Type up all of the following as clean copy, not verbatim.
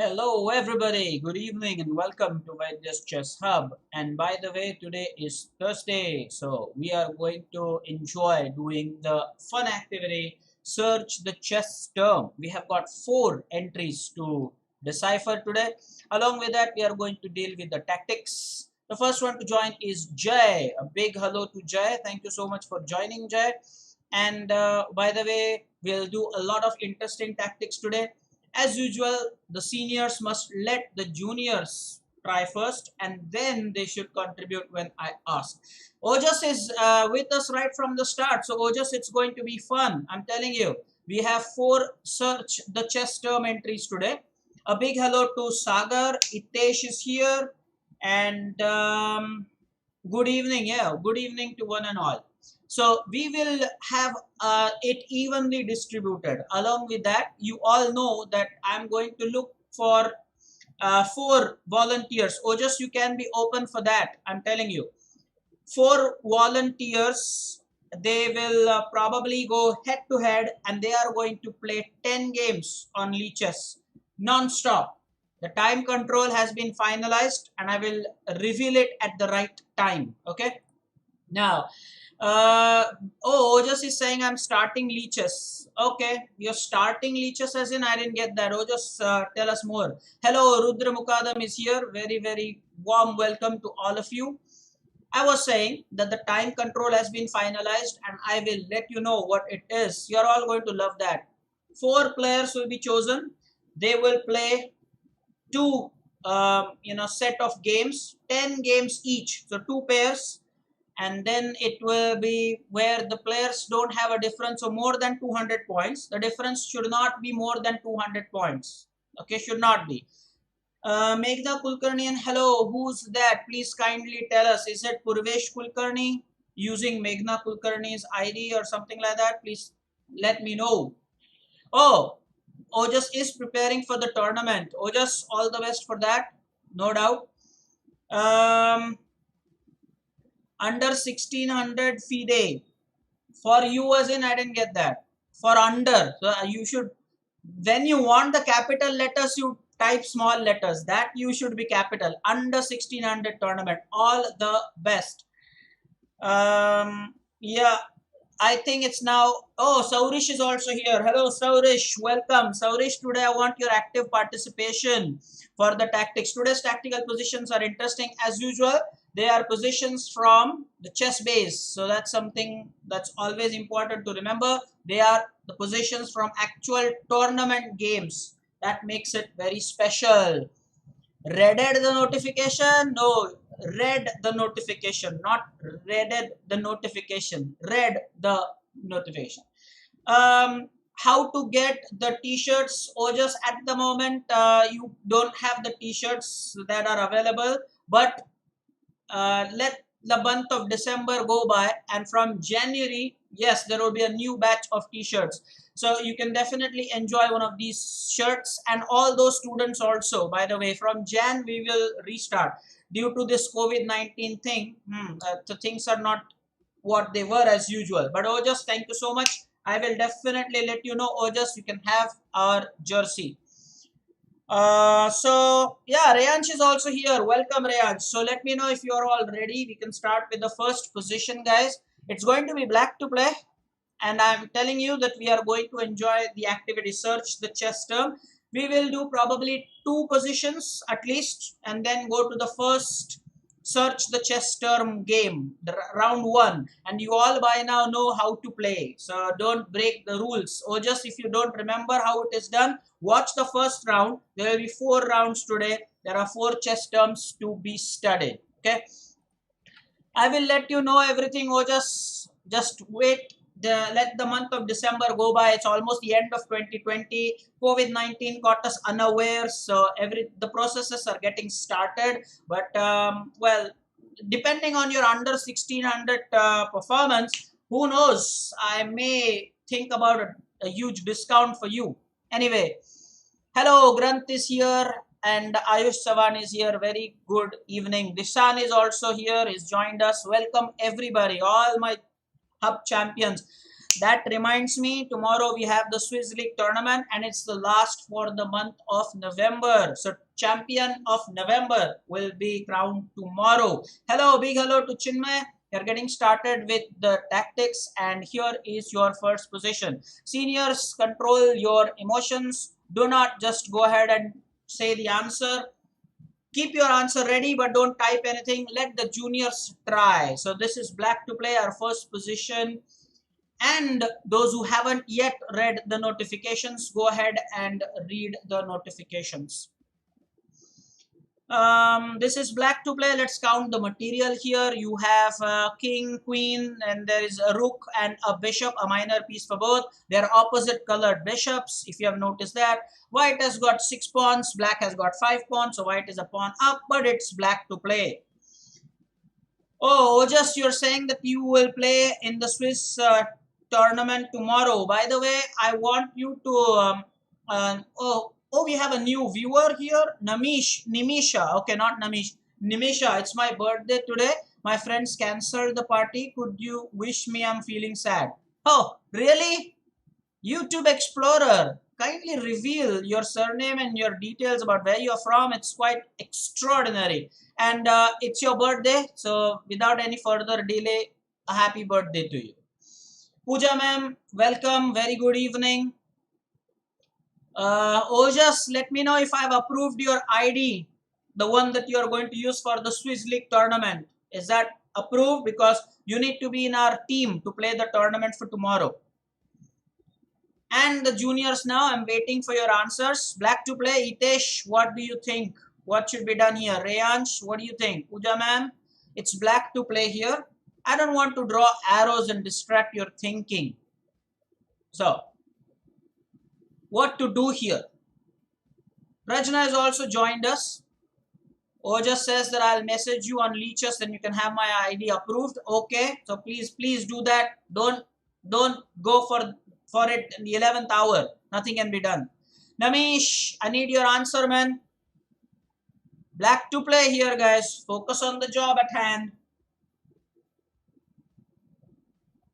Hello everybody, good evening and welcome to Vaidya's Chess Hub. And by the way, today is Thursday, so we are going to enjoy doing the fun activity, search the chess term. We have got 4 entries to decipher today. Along with that, we are going to deal with the tactics. The first one to join is Jay. A big hello to Jay. Thank you so much for joining, Jay. And by the way, we'll do a lot of interesting tactics today. As usual, the seniors must let the juniors try first and then they should contribute when I ask. Ojas is with us right from the start. So Ojas, it's going to be fun. I'm telling you. We have 4 search the chess term entries today. A big hello to Sagar. Itesh is here. And good evening. Yeah, good evening to one and all. So we will have it evenly distributed. Along with that, you all know that I'm going to look for 4 volunteers. Or just you can be open for that. I'm telling you. 4 volunteers. They will probably go head to head and they are going to play 10 games on chess non-stop. The time control has been finalized and I will reveal it at the right time. Okay. Now, uh, oh, Ojas is saying I'm starting leeches. Okay, you're starting leeches as in I didn't get that. Ojas, tell us more. Hello, Rudra Mukadam is here. Very, very warm welcome to all of you. I was saying that the time control has been finalized and I will let you know what it is. You're all going to love that. 4 players will be chosen. They will play 2 set of games, 10 games each. So 2 pairs, and then it will be where the players don't have a difference of more than 200 points. The difference should not be more than 200 points. Okay, should not be. Meghna Kulkarni, and hello, who's that? Please kindly tell us. Is it Purvesh Kulkarni using Meghna Kulkarni's ID or something like that? Please let me know. Oh, Ojas is preparing for the tournament. Ojas, all the best for that, no doubt. Under 1600 FIDE. For you as in, I didn't get that. For under, so you should, when you want the capital letters, you type small letters. That you should be capital. Under 1600 tournament. All the best. Yeah, I think it's now. Oh, Saurish is also here. Hello, Saurish. Welcome. Saurish, today I want your active participation for the tactics. Today's tactical positions are interesting as usual. They are positions from the chess base. So that's something that's always important to remember. They are the positions from actual tournament games. That makes it very special. Readed the notification? No, read the notification, not readed the notification. Read the notification. How to get the t-shirts? Or just at the moment, you don't have the t-shirts that are available, but let the month of December go by, and from January, yes, there will be a new batch of t-shirts. So you can definitely enjoy one of these shirts, and all those students also, by the way, from Jan we will restart. Due to this COVID-19 thing, the things are not what they were as usual. But Ojas, thank you so much. I will definitely let you know, Ojas, you can have our jersey. So yeah, Rayansh is also here. Welcome, Rayansh. So let me know if you are all ready. We can start with the first position, guys. It's going to be black to play, and I'm telling you that we are going to enjoy the activity. Search the chess term. We will do probably 2 positions at least, and then go to the first search the chess term game, the round 1, and you all by now know how to play, so don't break the rules. Or just if you don't remember how it is done, watch the first round. There will be 4 rounds today. There are 4 chess terms to be studied. Okay, I will let you know everything. Or just wait. Let the month of December go by. It's almost the end of 2020. COVID-19 caught us unaware, so the processes are getting started. But well, depending on your under 1600 performance, who knows? I may think about a huge discount for you. Anyway, hello, Granth is here and Ayush Savan is here. Very good evening. Dishan is also here. He's joined us. Welcome everybody, all my hub champions. That reminds me, tomorrow we have the Swiss League tournament and it's the last for the month of November. So champion of November will be crowned tomorrow. Hello, big hello to Chinmay. You're getting started with the tactics and here is your first position. Seniors, control your emotions. Do not just go ahead and say the answer. Keep your answer ready, but don't type anything. Let the juniors try. So this is black to play, our first position. And those who haven't yet read the notifications, go ahead and read the notifications. This is black to play. Let's count the material here. You have king, queen, and there is a rook and a bishop, a minor piece for both. They're opposite colored bishops, if you have noticed that. White has got 6 pawns, black has got 5 pawns, so white is a pawn up, but it's black to play. Oh, just you're saying that you will play in the Swiss tournament tomorrow. By the way, I want you to we have a new viewer here, Nimisha. Okay, not Namish, Nimisha. It's my birthday today. My friends cancelled the party. Could you wish me? I'm feeling sad. Oh, really? YouTube Explorer, kindly reveal your surname and your details about where you're from. It's quite extraordinary. And it's your birthday, so without any further delay, a happy birthday to you. Pooja ma'am, welcome. Very good evening. Ojas, let me know if I've approved your ID, the one that you are going to use for the Swiss League tournament. Is that approved? Because you need to be in our team to play the tournament for tomorrow. And the juniors now, I'm waiting for your answers. Black to play. Hitesh, what do you think? What should be done here? Rayansh, what do you think? Pooja ma'am, it's black to play here. I don't want to draw arrows and distract your thinking. So, what to do here? Rajna has also joined us. Oja says that I'll message you on Leeches, then you can have my ID approved. Okay, so please do that. Don't go for it in the 11th hour. Nothing can be done. Namish, I need your answer, man. Black to play here, guys. Focus on the job at hand.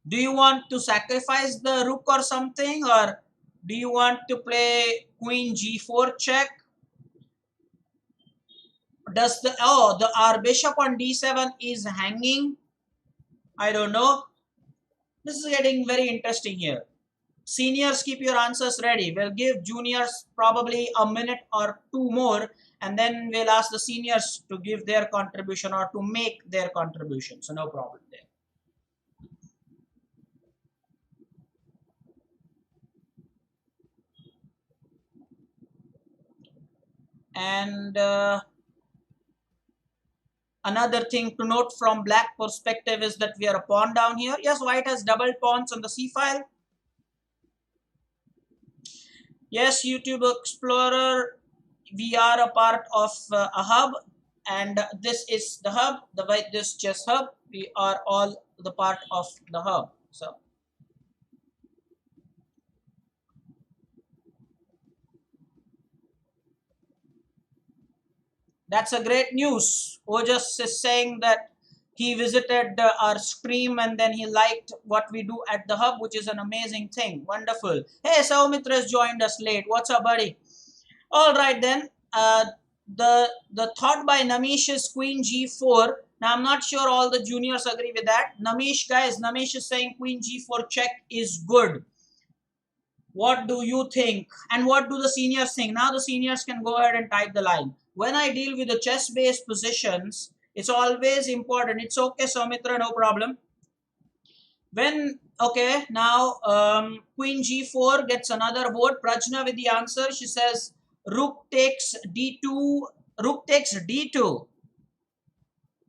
Do you want to sacrifice the rook or something, or do you want to play queen g4 check? Does our bishop on d7 is hanging? I don't know. This is getting very interesting here. Seniors, keep your answers ready. We'll give juniors probably a minute or two more, and then we'll ask the seniors to give their contribution or to make their contribution. So no problem there. And another thing to note from black perspective is that we are a pawn down here. Yes, white has double pawns on the c file. Yes, YouTube Explorer, we are a part of a hub, and this is the hub, this chess hub. We are all the part of the hub. So that's a great news. Ojas is saying that he visited our stream and then he liked what we do at the hub, which is an amazing thing. Wonderful. Hey, Saumitra has joined us late. What's up, buddy? All right, then. The thought by Namish is queen g4. Now, I'm not sure all the juniors agree with that. Namish, guys, Namish is saying queen g4 check is good. What do you think? And what do the seniors think? Now the seniors can go ahead and type the line. When I deal with the chess-based positions, it's always important. It's okay, Soumitra, no problem. When, okay, now queen g4 gets another vote. Prajna with the answer. She says rook takes d2. Rook takes d2.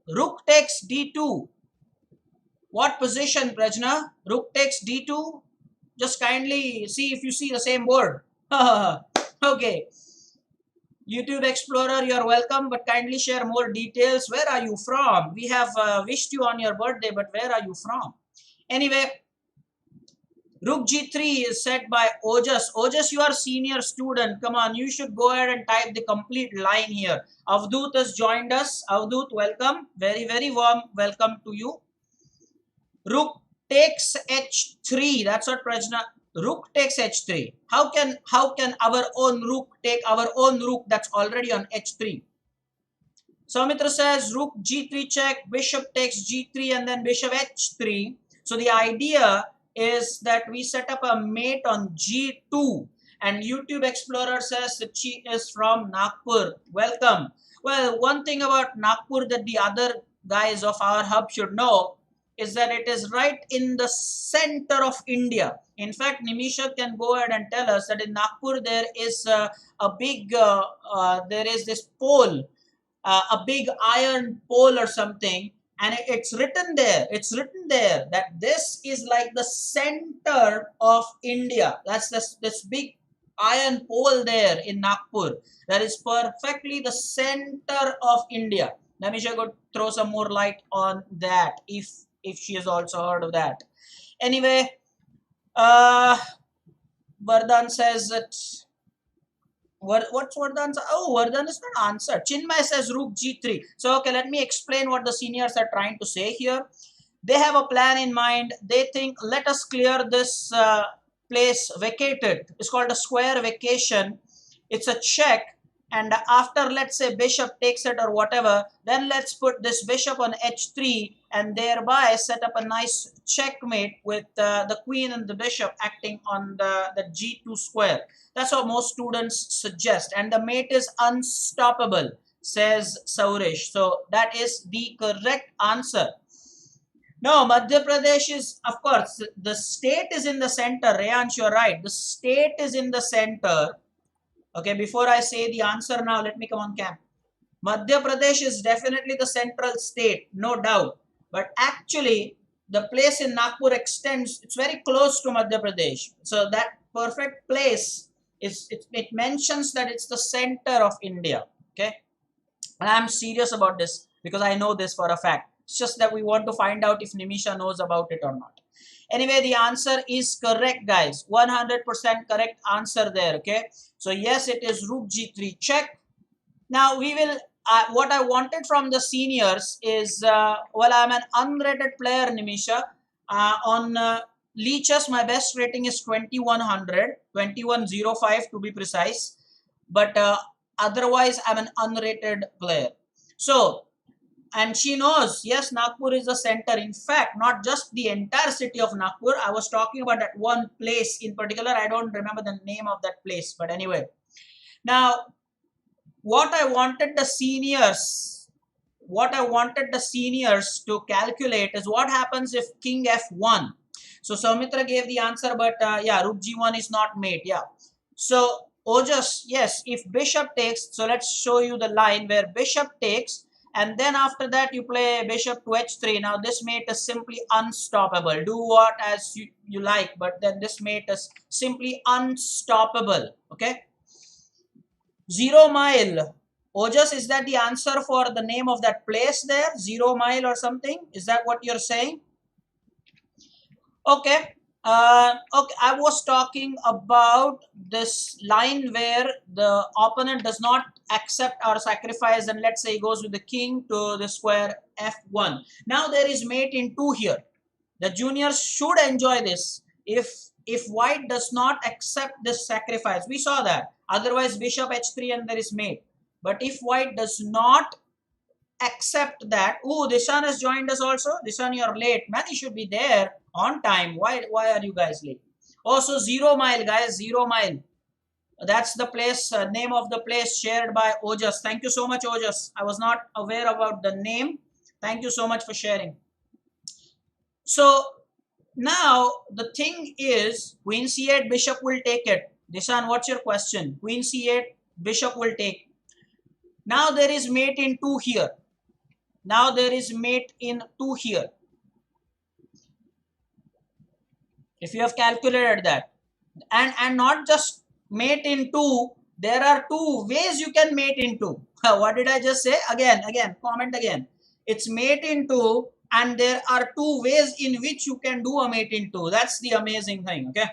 Rook takes d2. What position, Prajna? Rook takes d2. Just kindly see if you see the same board. Okay. YouTube Explorer, you're welcome, but kindly share more details. Where are you from? We have wished you on your birthday, but where are you from? Anyway, Rook G3 is set by Ojas. Ojas, you are senior student. Come on, you should go ahead and type the complete line here. Avdut has joined us. Avdut, welcome. Very, very warm welcome to you. Rook takes h3. That's what Prajna. Rook takes h3. How can our own rook take our own rook that's already on h3? Soumitra says rook g3 check, bishop takes g3, and then bishop h3. So the idea is that we set up a mate on g2. And YouTube Explorer says that she is from Nagpur. Welcome. Well, one thing about Nagpur that the other guys of our hub should know is that it is right in the center of India. In fact, Nimisha can go ahead and tell us that in Nagpur there is a big, there is this pole, a big iron pole or something, and it's written there that this is like the center of India. That's this big iron pole there in Nagpur that is perfectly the center of India. Namisha could throw some more light on that if she has also heard of that. Anyway, uh Vardhan says that what's Vardhan's? Oh, Vardhan is not answered. Chinmay says rook g3. So, okay, let me explain what the seniors are trying to say here. They have a plan in mind. They think, let us clear this place vacated. It's called a square vacation. It's a check. And after, let's say, bishop takes it or whatever, then let's put this bishop on h3 and thereby set up a nice checkmate with the queen and the bishop acting on the g2 square. That's what most students suggest. And the mate is unstoppable, says Saurish. So that is the correct answer. No, Madhya Pradesh is, of course, the state is in the center. Reyansh, you're right. The state is in the center. Okay, before I say the answer now, let me come on cam. Madhya Pradesh is definitely the central state, no doubt. But actually, the place in Nagpur extends, it's very close to Madhya Pradesh. So that perfect place, it mentions that it's the center of India. Okay, and I'm serious about this because I know this for a fact. It's just that we want to find out if Nimisha knows about it or not. Anyway, the answer is correct, guys. 100% correct answer there. Okay, so yes, it is rook g3 check. Now we will, what I wanted from the seniors is, well, I'm an unrated player, Nimisha. On Leeches, my best rating is 2100, 2105 to be precise. But otherwise, I'm an unrated player. So, and she knows, yes, Nagpur is the center. In fact, not just the entire city of Nagpur. I was talking about that one place in particular. I don't remember the name of that place. But anyway, now what I wanted the seniors to calculate is what happens if king f1. So Soumitra gave the answer, but yeah, rook g1 is not mate. Yeah. So Ojas, yes, if bishop takes, so let's show you the line where bishop takes, and then after that you play bishop to h3. Now this mate is simply unstoppable. Do what as you like, but then this mate is simply unstoppable. Okay. 0 Mile. Ojas, is that the answer for the name of that place there? 0 Mile or something? Is that what you're saying? Okay. Okay, I was talking about this line where the opponent does not accept our sacrifice, and let's say he goes with the king to the square f1. Now there is mate in 2 here. The juniors should enjoy this. If white does not accept this sacrifice, we saw that. Otherwise, bishop h3 and there is mate. But if white does not accept that, oh, Dishan has joined us also. Dishan, you're late. Man, you should be there on time. Why are you guys late? Also, 0 Mile, guys, 0 Mile. That's the place, name of the place shared by Ojas. Thank you so much, Ojas. I was not aware about the name. Thank you so much for sharing. So now the thing is, queen c8, bishop will take it. Dishan, what's your question? Queen c8, bishop will take. Now there is mate in 2 here. Now there is mate in 2 here. If you have calculated that. And not just mate in 2, there are 2 ways you can mate in 2. What did I just say? Again, comment again. It's mate in 2, and there are 2 ways in which you can do a mate in 2. That's the amazing thing, okay?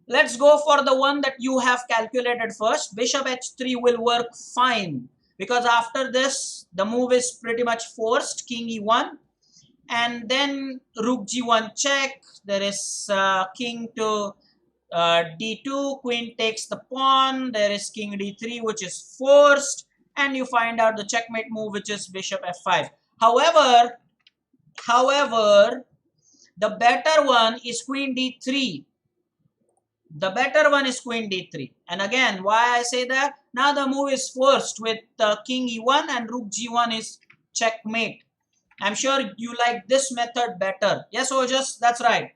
Let's go for the one that you have calculated first. Bishop h3 will work fine, because after this, the move is pretty much forced, king e1. And then rook g1 check. There is king to d2, queen takes the pawn. There is king d3, which is forced, and you find out the checkmate move, which is bishop f5. However, the better one is queen d3. The better one is queen d3. And again, why I say that? Now the move is forced with king e1 and rook g1 is checkmate. I'm sure you like this method better. Yes, Ojas, that's right.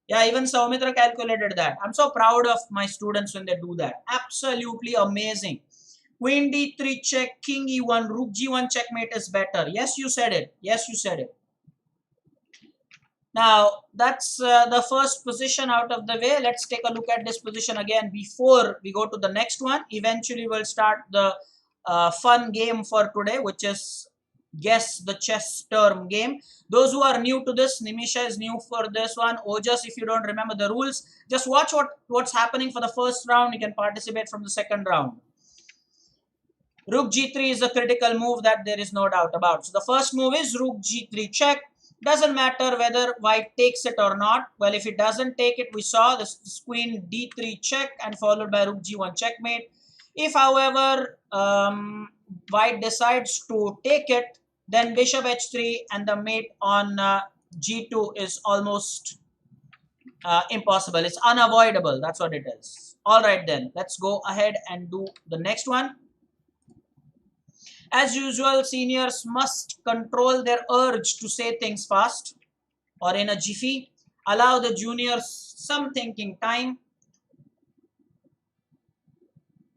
Yeah, even Saumitra calculated that. I'm so proud of my students when they do that. Absolutely amazing. Queen d3 check, king e1, rook g1 checkmate is better. Yes, you said it. Yes, you said it. Now, that's the first position out of the way. Let's take a look at this position again before we go to the next one. Eventually, we'll start the fun game for today, which is guess the chess term game. Those who are new to this, Nimisha is new for this one. Ojas, if you don't remember the rules, just watch what's happening for the first round. You can participate from the second round. Rook g3 is a critical move that there is no doubt about. So the first move is rook g3 check. Doesn't matter whether white takes it or not. Well, if it doesn't take it, we saw this queen d3 check and followed by rook g1 checkmate. If, however, white decides to take it, then bishop h3 and the mate on g2 is almost impossible. It's unavoidable. That's what it is. All right, then let's go ahead and do the next one. As usual, seniors must control their urge to say things fast or in a jiffy. Allow the juniors some thinking time.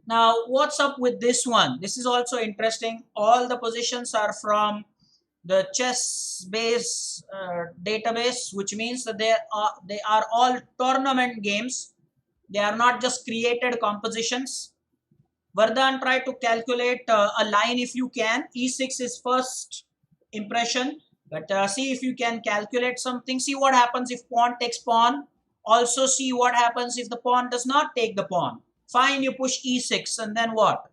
Now, what's up with this one? This is also interesting. All the positions are from the chess base database, which means that they are all tournament games. They are not just created compositions. Vardhan, try to calculate a line if you can. E6 is first impression, but see if you can calculate something. See what happens if pawn takes pawn. Also see what happens if the pawn does not take the pawn. Fine, you push E6 and then what?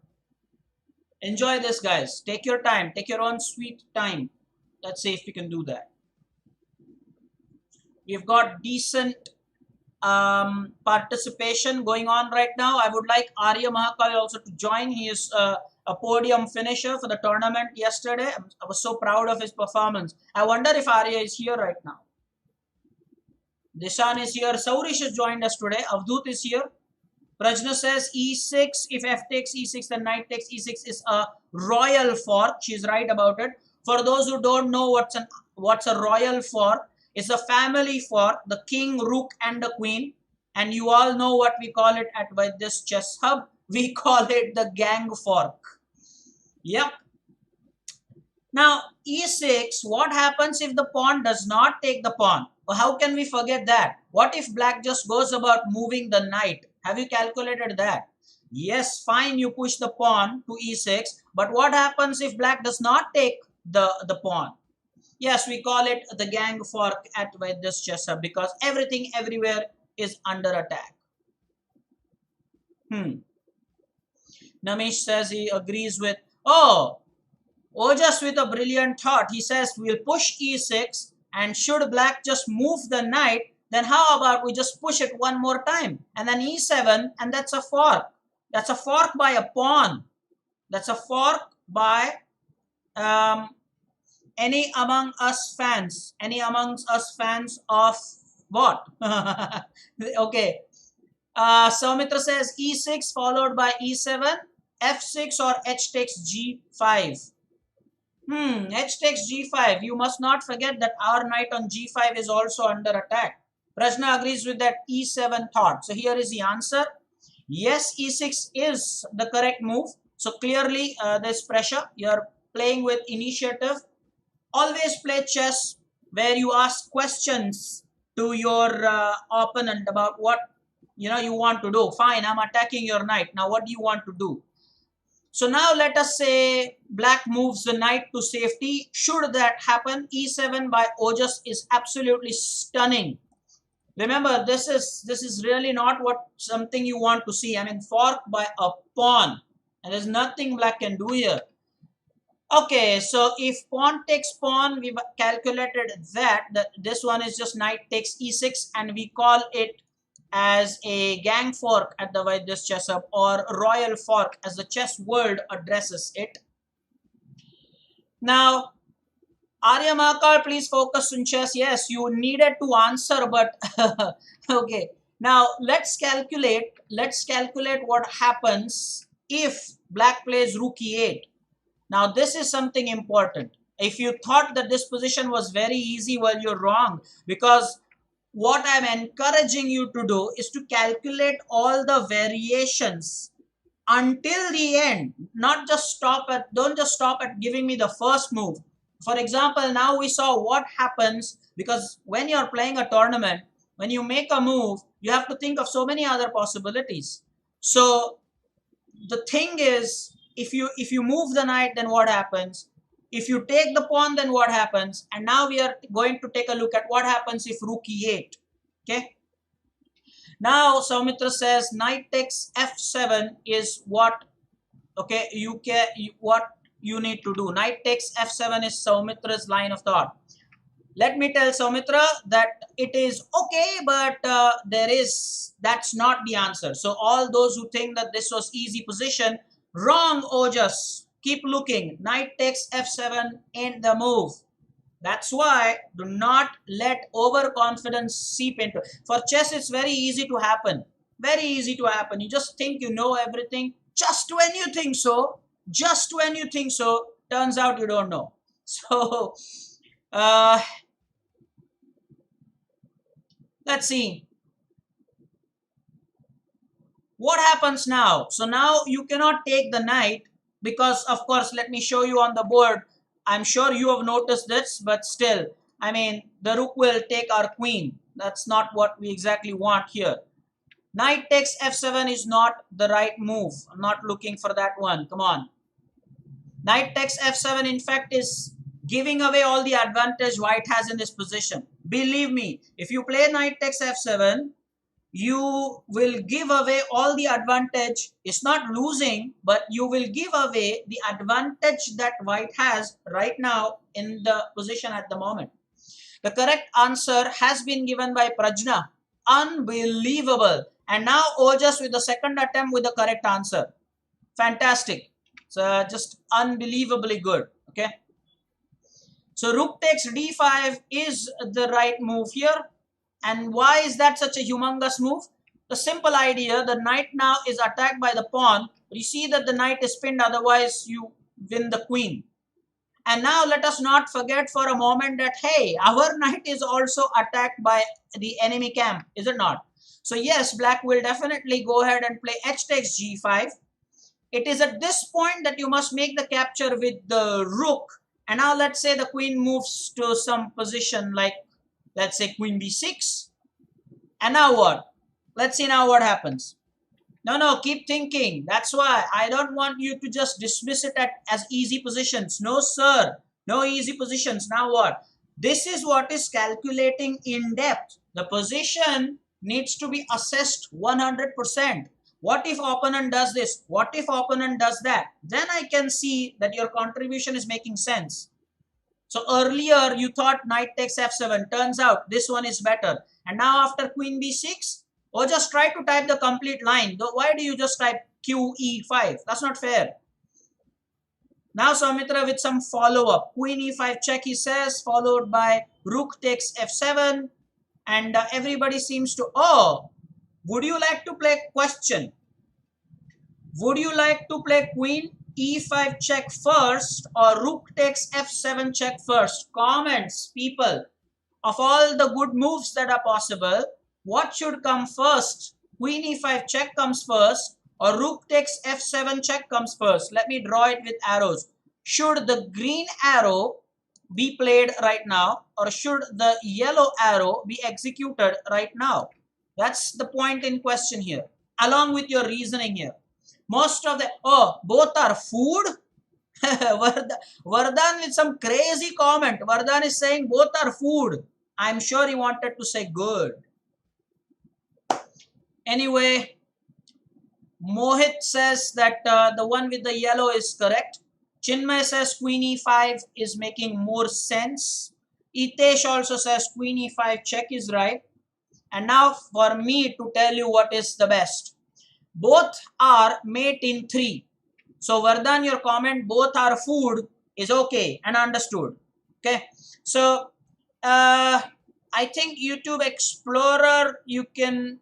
Enjoy this, guys. Take your time. Take your own sweet time. Let's see if we can do that. We've got decent participation going on right now. I would like Arya Mahakal also to join. He is a podium finisher for the tournament yesterday. I was so proud of his performance. I wonder if Arya is here right now. Dishan is here. Saurish has joined us today. Avdut is here. Prajna says e6. If f takes e6, then knight takes e6 is a royal fork. She's right about it. For those who don't know what's a royal fork, it's a family fork, the king, rook, and the queen. And you all know what we call it at this chess hub. We call it the gang fork. Yep. Now, e6, what happens if the pawn does not take the pawn? Well, how can we forget that? What if black just goes about moving the knight? Have you calculated that? Yes, fine, you push the pawn to e6. But what happens if black does not take the pawn? Yes, we call it the gang fork at this chess hub because everything everywhere is under attack. Namish says he agrees with, just with a brilliant thought. He says we'll push e6 and should black just move the knight, then how about we just push it one more time and then e7 and that's a fork. That's a fork by a pawn. That's a fork by any among us fans of what? Okay. Saumitra says e6 followed by e7, f6 or h takes g5. H takes g5. You must not forget that our knight on g5 is also under attack. Prajna agrees with that e7 thought. So here is the answer. Yes, e6 is the correct move. So clearly there's pressure. You're playing with initiative. Always play chess where you ask questions to your opponent about what you want to do. Fine, I'm attacking your knight. Now what do you want to do? So now let us say black moves the knight to safety. Should that happen, e7 by Ojas is absolutely stunning. Remember, this is really not something you want to see. I mean, fork by a pawn. And there's nothing black can do here. Okay, so if pawn takes pawn, we've calculated that this one is just knight takes e6, and we call it as a gang fork at the white just chess up, or royal fork as the chess world addresses it. Now, Arya Makar, please focus on chess. Yes, you needed to answer, but okay. Now let's calculate. Let's calculate what happens if black plays rook e8. Now this is something important. If you thought that this position was very easy, well, you're wrong, because what I'm encouraging you to do is to calculate all the variations until the end. Not just stop at, don't just stop at giving me the first move. For example, now we saw what happens, because when you're playing a tournament, when you make a move, you have to think of so many other possibilities. So the thing is, if you move the knight, then what happens? If you take the pawn, then what happens? And now we are going to take a look at what happens if rook e8. Okay, now Soumitra says knight takes f7 is what. Okay, what you need to do. Knight takes f7 is Saumitra's line of thought. Let me tell Soumitra that it is okay, but that's not the answer. So all those who think that this was easy position, wrong, Ojas. Keep looking. Knight takes f7 in the move. That's why do not let overconfidence seep into. For chess, it's very easy to happen. Very easy to happen. You just think you know everything. Just when you think so, turns out you don't know. So, uh, let's see. What happens now? So now you cannot take the knight because, of course, let me show you on the board. I'm sure you have noticed this, but still, I mean, the rook will take our queen. That's not what we exactly want here. Knight takes f7 is not the right move. I'm not looking for that one. Come on. Knight takes f7, in fact, is giving away all the advantage white has in this position. Believe me, if you play knight takes f7, you will give away all the advantage. It's not losing, but you will give away the advantage that white has right now in the position at the moment. The correct answer has been given by Prajna. Unbelievable. And now Ojas with the second attempt with the correct answer. Fantastic. So just unbelievably good. Okay. So rook takes d5 is the right move here. And why is that such a humongous move? The simple idea, the knight now is attacked by the pawn. You see that the knight is pinned, otherwise you win the queen. And now let us not forget for a moment that, hey, our knight is also attacked by the enemy camp, is it not? So yes, black will definitely go ahead and play h takes g5. It is at this point that you must make the capture with the rook. And now let's say the queen moves to some position like, let's say queen b6. And now what? Let's see now what happens. No, keep thinking. That's why I don't want you to just dismiss it as easy positions. No, sir. No easy positions. Now what? This is what is calculating in depth. The position needs to be assessed 100%. What if opponent does this? What if opponent does that? Then I can see that your contribution is making sense. So earlier you thought knight takes f7. Turns out this one is better. And now after queen b6, or just try to type the complete line. Why do you just type QE5? That's not fair. Now Soumitra with some follow-up. Queen e5 check, he says, followed by rook takes f7. And everybody seems to, oh, would you like to play question? Would you like to play queen e5 check first or rook takes f7 check first? Comments, people. Of all the good moves that are possible, what should come first? Queen e5 check comes first or rook takes f7 check comes first? Let me draw it with arrows. Should the green arrow be played right now or should the yellow arrow be executed right now? That's the point in question here, along with your reasoning here. Most of the, oh, both are food? Vardhan with some crazy comment. Vardhan is saying both are food. I'm sure he wanted to say good. Anyway, Mohit says that the one with the yellow is correct. Chinmay says queen e5 is making more sense. Itesh also says queen e5 check is right. And now for me to tell you what is the best. Both are mate in 3. So Vardhan, your comment, both are food, is okay and understood. Okay. So I think YouTube Explorer, you can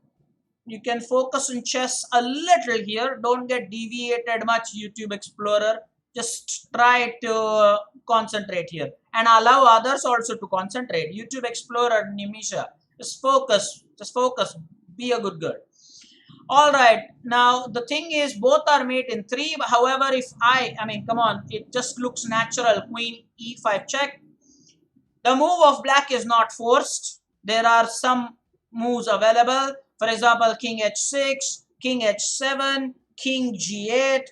focus on chess a little here. Don't get deviated much, YouTube Explorer. Just try to concentrate here and allow others also to concentrate. YouTube Explorer, Nimisha, just focus. Just focus. Be a good girl. All right. Now the thing is, both are mate in 3. However, if I mean, come on, it just looks natural. Queen e5 check. The move of black is not forced. There are some moves available. For example, king h6, king h7, king g8.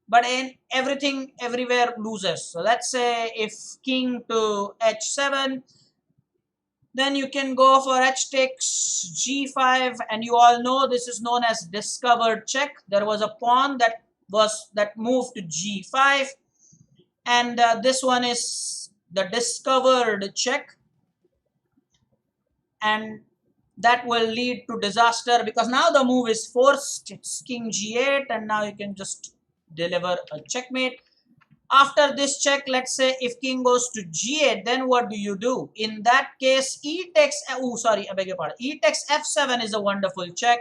But in everything, everywhere loses. So let's say if king to h7, then you can go for h takes g5, and you all know this is known as discovered check. There was a pawn that moved to g5, and this one is the discovered check, and that will lead to disaster because now the move is forced. It's king g8, and now you can just deliver a checkmate. After this check, let's say if king goes to g8, then what do you do? In that case, e takes, I beg your pardon, e takes f7 is a wonderful check.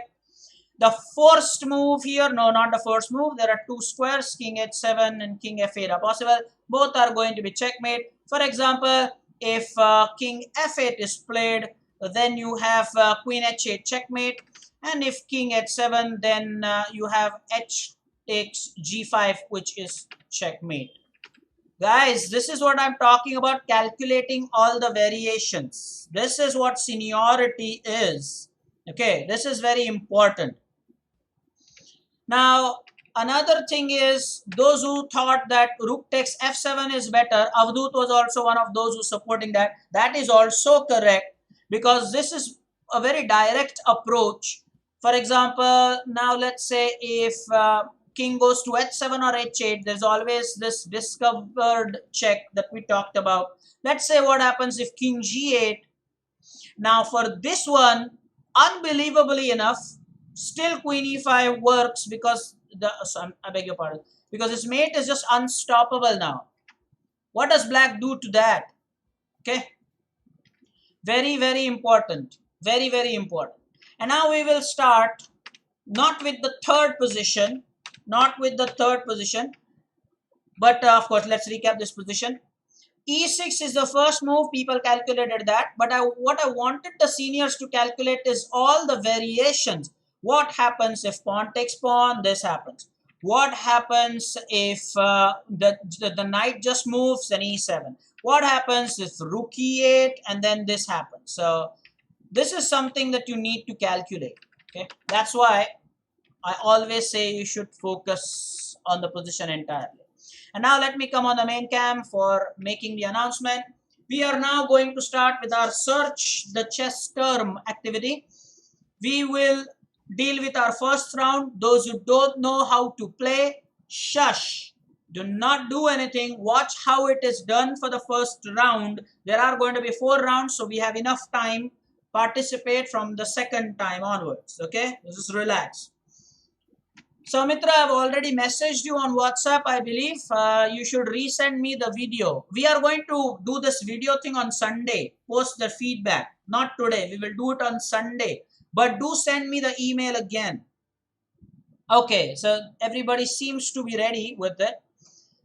The forced move here, no, not the first move. There are two squares, king h7 and king f8 are possible. Both are going to be checkmate. For example, if king f8 is played, then you have queen h8 checkmate. And if king h7, then you have h takes g5, which is checkmate. Guys, this is what I'm talking about, calculating all the variations. This is what seniority is. Okay, this is very important. Now, another thing is, those who thought that rook takes f7 is better, Avadut was also one of those who supporting that. That is also correct because this is a very direct approach. For example, now let's say if king goes to h7 or h8, there's always this discovered check that we talked about. Let's say what happens if king g8. Now for this one, unbelievably enough, still queen e5 works because I beg your pardon, because his mate is just unstoppable now. What does black do to that? Okay, very, very important, very, very important. And now we will start not with the third position, but of course let's recap this position. E6 is the first move, people calculated that, but what I wanted the seniors to calculate is all the variations. What happens if pawn takes pawn? This happens. What happens if the knight just moves and e7? What happens if rook e8 and then this happens? So this is something that you need to calculate. Okay, that's why I always say you should focus on the position entirely. And now let me come on the main cam for making the announcement. We are now going to start with our search the chess term activity. We will deal with our first round. Those who don't know how to play, shush. Do not do anything. Watch how it is done for the first round. There are going to be 4 rounds, so we have enough time. Participate from the second time onwards. Okay, just relax. So Mitra, I've already messaged you on WhatsApp, I believe. You should resend me the video. We are going to do this video thing on Sunday. Post the feedback. Not today. We will do it on Sunday. But do send me the email again. Okay, so everybody seems to be ready with it.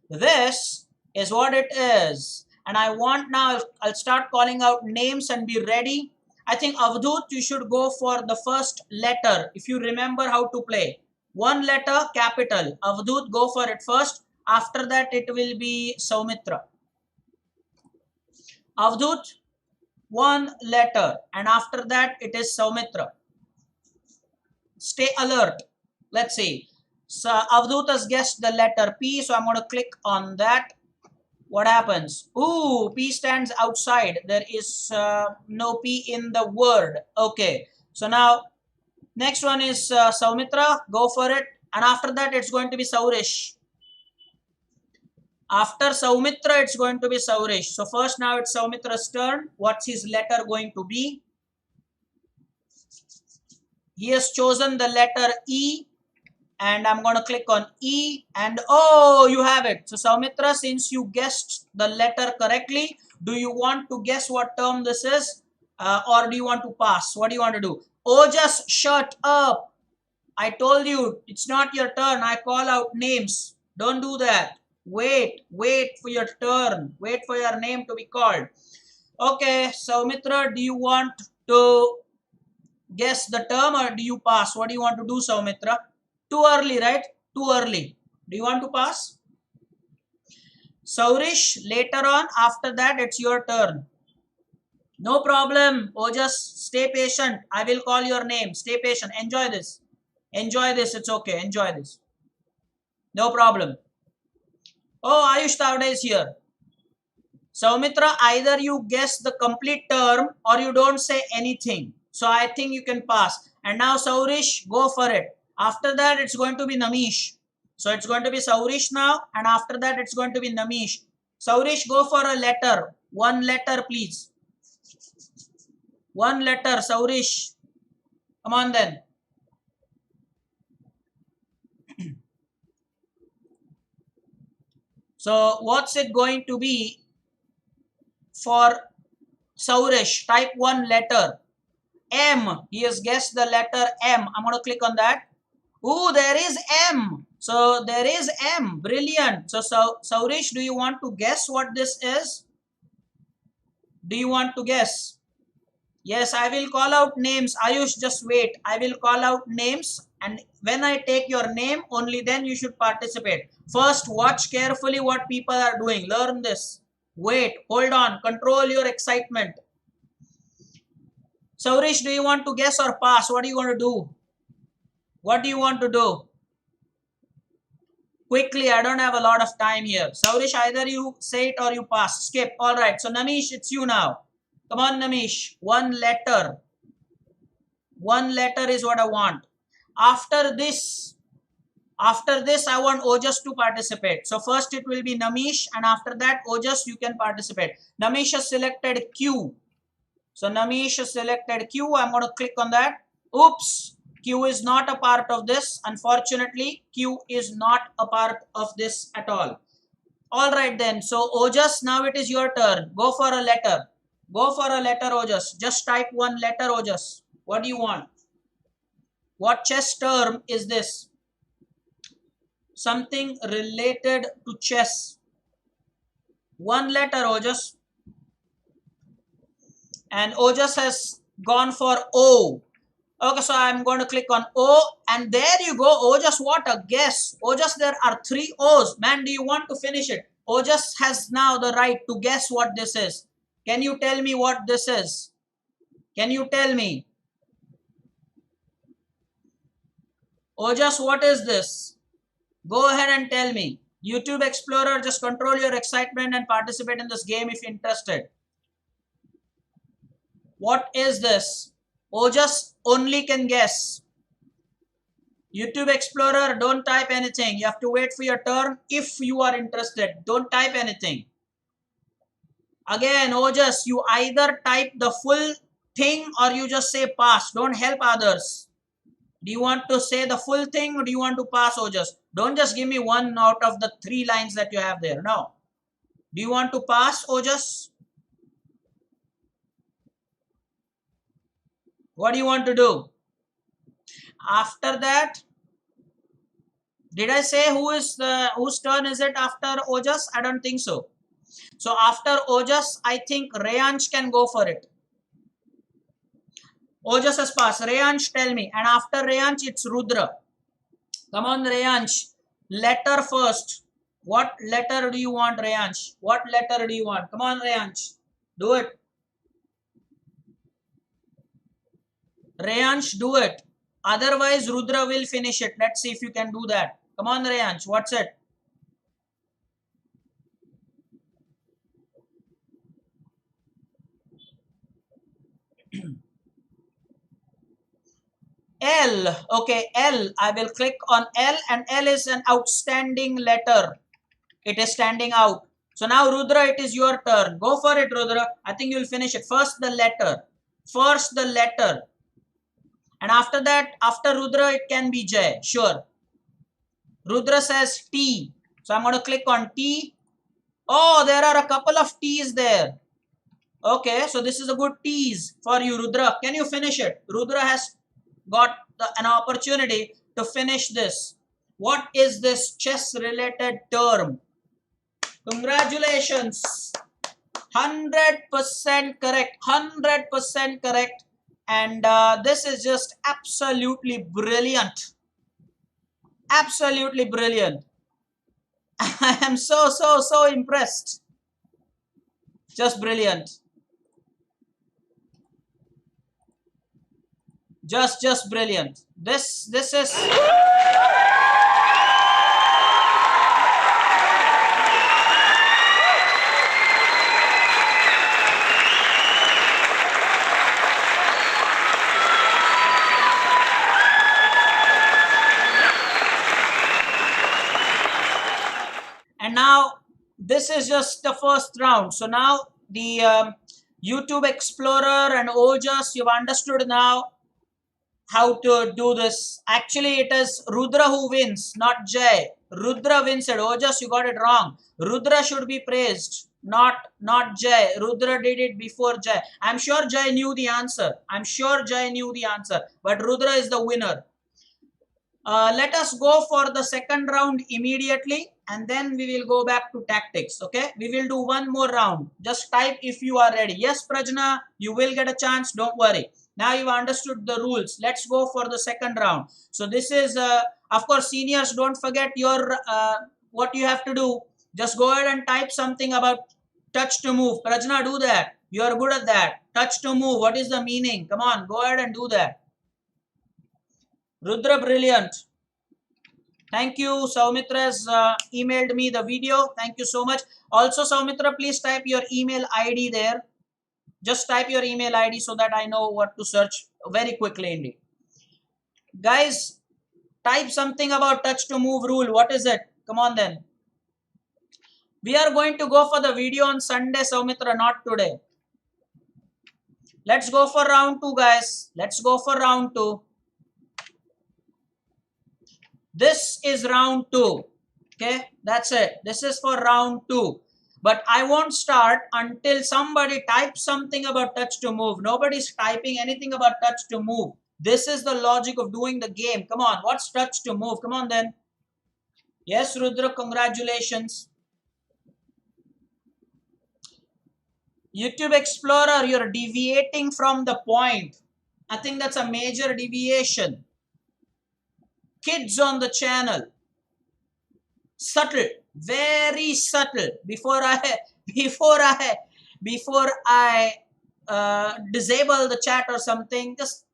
This is what it is. And I want now, I'll start calling out names and be ready. I think Avadut, you should go for the first letter. If you remember how to play. 1 letter, capital. Avadut, go for it first. After that, it will be Soumitra. Avadut, 1 letter. And after that, it is Soumitra. Stay alert. Let's see. So, Avadut has guessed the letter P. So, I'm going to click on that. What happens? Ooh, P stands outside. There is no P in the word. Okay. So, now next one is Soumitra. Go for it. And after that, it's going to be Saurish. After Saumitra, it's going to be Saurish. So first now it's Saumitra's turn. What's his letter going to be? He has chosen the letter E, and I'm going to click on E, and oh, you have it. So Saumitra, since you guessed the letter correctly, do you want to guess what term this is, or do you want to pass? What do you want to do? Oh, just shut up. I told you, it's not your turn. I call out names. Don't do that. Wait for your turn. Wait for your name to be called. Okay, Saumitra, do you want to guess the term or do you pass? What do you want to do, Saumitra? Too early, right? Too early. Do you want to pass? Saurish, later on, after that, it's your turn. No problem. Oh, just stay patient. I will call your name. Stay patient. Enjoy this. Enjoy this. It's okay. Enjoy this. No problem. Oh, Ayush Tavde is here. Saumitra, either you guess the complete term or you don't say anything. So I think you can pass. And now Saurish, go for it. After that, it's going to be Namish. So it's going to be Saurish now. And after that, it's going to be Namish. Saurish, go for a letter. One letter, please. One letter, Saurish. Come on then. So what's it going to be for Saurish? Type one letter. M. He has guessed the letter M. I'm going to click on that. Ooh, there is M. So there is M. Brilliant. So Saurish, do you want to guess what this is? Do you want to guess? Yes, I will call out names. Ayush, just wait. I will call out names, and when I take your name, only then you should participate. First, watch carefully what people are doing. Learn this. Wait, hold on. Control your excitement. Saurish, do you want to guess or pass? What are you going to do? What do you want to do? Quickly, I don't have a lot of time here. Saurish, either you say it or you pass. Skip. All right. So, Namish, it's you now. Come on, Namish. One letter. One letter is what I want. After this, I want Ojas to participate. So, first it will be Namish, and after that, Ojas, you can participate. Namish has selected Q. So, Namish has selected Q. I'm going to click on that. Oops. Q is not a part of this. Unfortunately, Q is not a part of this at all. All right then. So, Ojas, now it is your turn. Go for a letter. Go for a letter, Ojas. Just type one letter, Ojas. What do you want? What chess term is this? Something related to chess. One letter, Ojas. And Ojas has gone for O. Okay, so I'm going to click on O, and there you go. Ojas, what a guess. Ojas, there are 3 O's. Man, do you want to finish it? Ojas has now the right to guess what this is. Can you tell me what this is? Can you tell me? Ojas, what is this? Go ahead and tell me. YouTube Explorer, just control your excitement and participate in this game if you're interested. What is this? Ojas only can guess. YouTube Explorer, don't type anything. You have to wait for your turn if you are interested. Don't type anything. Again, Ojas, you either type the full thing or you just say pass. Don't help others. Do you want to say the full thing or do you want to pass, Ojas? Don't just give me one out of the 3 lines that you have there. No. Do you want to pass, Ojas? What do you want to do? After that, did I say whose turn is it after Ojas? I don't think so. So after Ojas, I think Reyansh can go for it. Ojas has passed. Reyansh, tell me. And after Reyansh, it's Rudra. Come on, Reyansh. Letter first. What letter do you want, Reyansh? What letter do you want? Come on, Reyansh. Do it. Reyansh, do it. Otherwise, Rudra will finish it. Let's see if you can do that. Come on, Reyansh. What's it? L. Okay, L. I will click on L, and L is an outstanding letter. It is standing out. So now Rudra, it is your turn. Go for it, Rudra. I think you'll finish it. First the letter. First the letter. And after that, after Rudra, it can be Jay. Sure. Rudra says T. So I'm going to click on T. Oh, there are a couple of T's there. Okay, so this is a good tease for you, Rudra. Can you finish it? Rudra has got an opportunity to finish this. What is this chess related term? Congratulations. 100% correct. 100% correct. And this is just absolutely brilliant. Absolutely brilliant. I am so impressed. Just brilliant. Just brilliant. This is and now this is just the first round. So now the YouTube Explorer and Ojas, you've understood now how to do this. Actually, it is Rudra who wins, not Jay. Rudra wins it. Ojas, you got it wrong. Rudra should be praised, not Jay. Rudra did it before Jay. I'm sure Jay knew the answer. I'm sure Jay knew the answer. But Rudra is the winner. Let us go for the second round immediately, and then we will go back to tactics. Okay, we will do one more round. Just type if you are ready. Yes, Prajna, you will get a chance. Don't worry. Now you've understood the rules. Let's go for the second round. So this is, of course, seniors, don't forget your what you have to do. Just go ahead and type something about touch to move. Prajna, do that. You are good at that. Touch to move. What is the meaning? Come on, go ahead and do that. Rudra, brilliant. Thank you. Saumitra has emailed me the video. Thank you so much. Also, Saumitra, please type your email ID there. Just type your email ID so that I know what to search very quickly indeed. Guys, type something about touch to move rule. What is it? Come on then. We are going to go for the video on Sunday, Saumitra, not today. Let's go for round 2, guys. Let's go for round 2. This is round 2. Okay, that's it. This is for round 2. But I won't start until somebody types something about touch to move. Nobody's typing anything about touch to move. This is the logic of doing the game. Come on, what's touch to move? Come on then. Yes, Rudra, congratulations. YouTube Explorer, you're deviating from the point. I think that's a major deviation. Kids on the channel. Subtle, very subtle. Before I disable the chat or something, just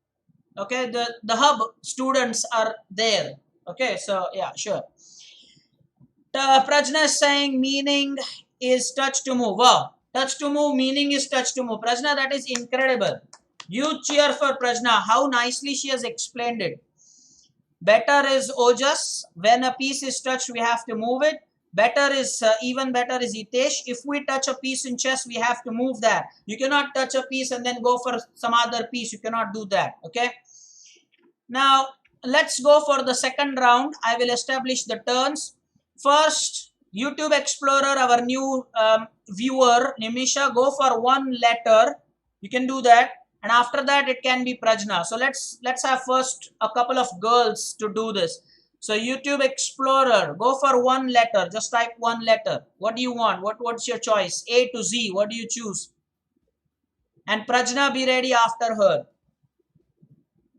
okay. The hub students are there. Okay, so yeah, sure. Prajna is saying meaning is touch to move. Wow, touch to move meaning is touch to move. Prajna, that is incredible. You cheer for Prajna. How nicely she has explained it. Better is Ojas. When a piece is touched, we have to move it. Better is, even better is Hitesh. If we touch a piece in chess, we have to move that. You cannot touch a piece and then go for some other piece. You cannot do that. Okay. Now, let's go for the second round. I will establish the turns. First, YouTube Explorer, our new viewer, Nimisha, go for one letter. You can do that. And after that, it can be Prajna. So let's have first a couple of girls to do this. So YouTube Explorer, go for one letter. Just type one letter. What do you want? What's your choice? A to Z. What do you choose? And Prajna, be ready after her.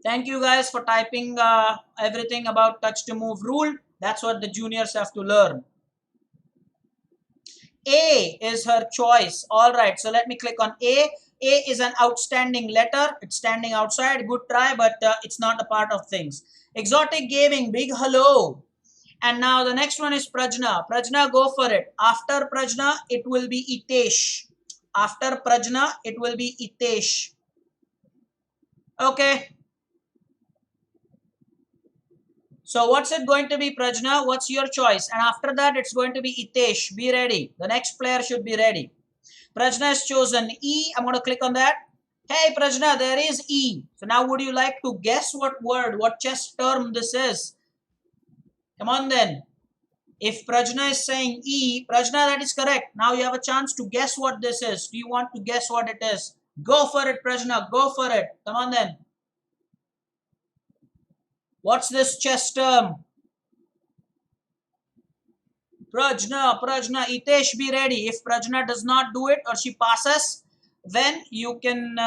Thank you guys for typing everything about touch to move rule. That's what the juniors have to learn. A is her choice. All right. So let me click on A. A is an outstanding letter. It's standing outside. Good try, but it's not a part of things. Exotic Gaming, big hello. And now the next one is Prajna. Prajna, go for it. After Prajna, it will be Hitesh. After Prajna, it will be Hitesh. Okay. So what's it going to be, Prajna? What's your choice? And after that, it's going to be Itesh. Be ready. The next player should be ready. Prajna has chosen E. I'm going to click on that. Hey, Prajna, there is E. So now would you like to guess what word, what chess term this is? Come on then. If Prajna is saying E, Prajna, that is correct. Now you have a chance to guess what this is. Do you want to guess what it is? Go for it, Prajna. Go for it. Come on then. What's this chess term? Prajna, Itesh, be ready. If Prajna does not do it or she passes, then you can,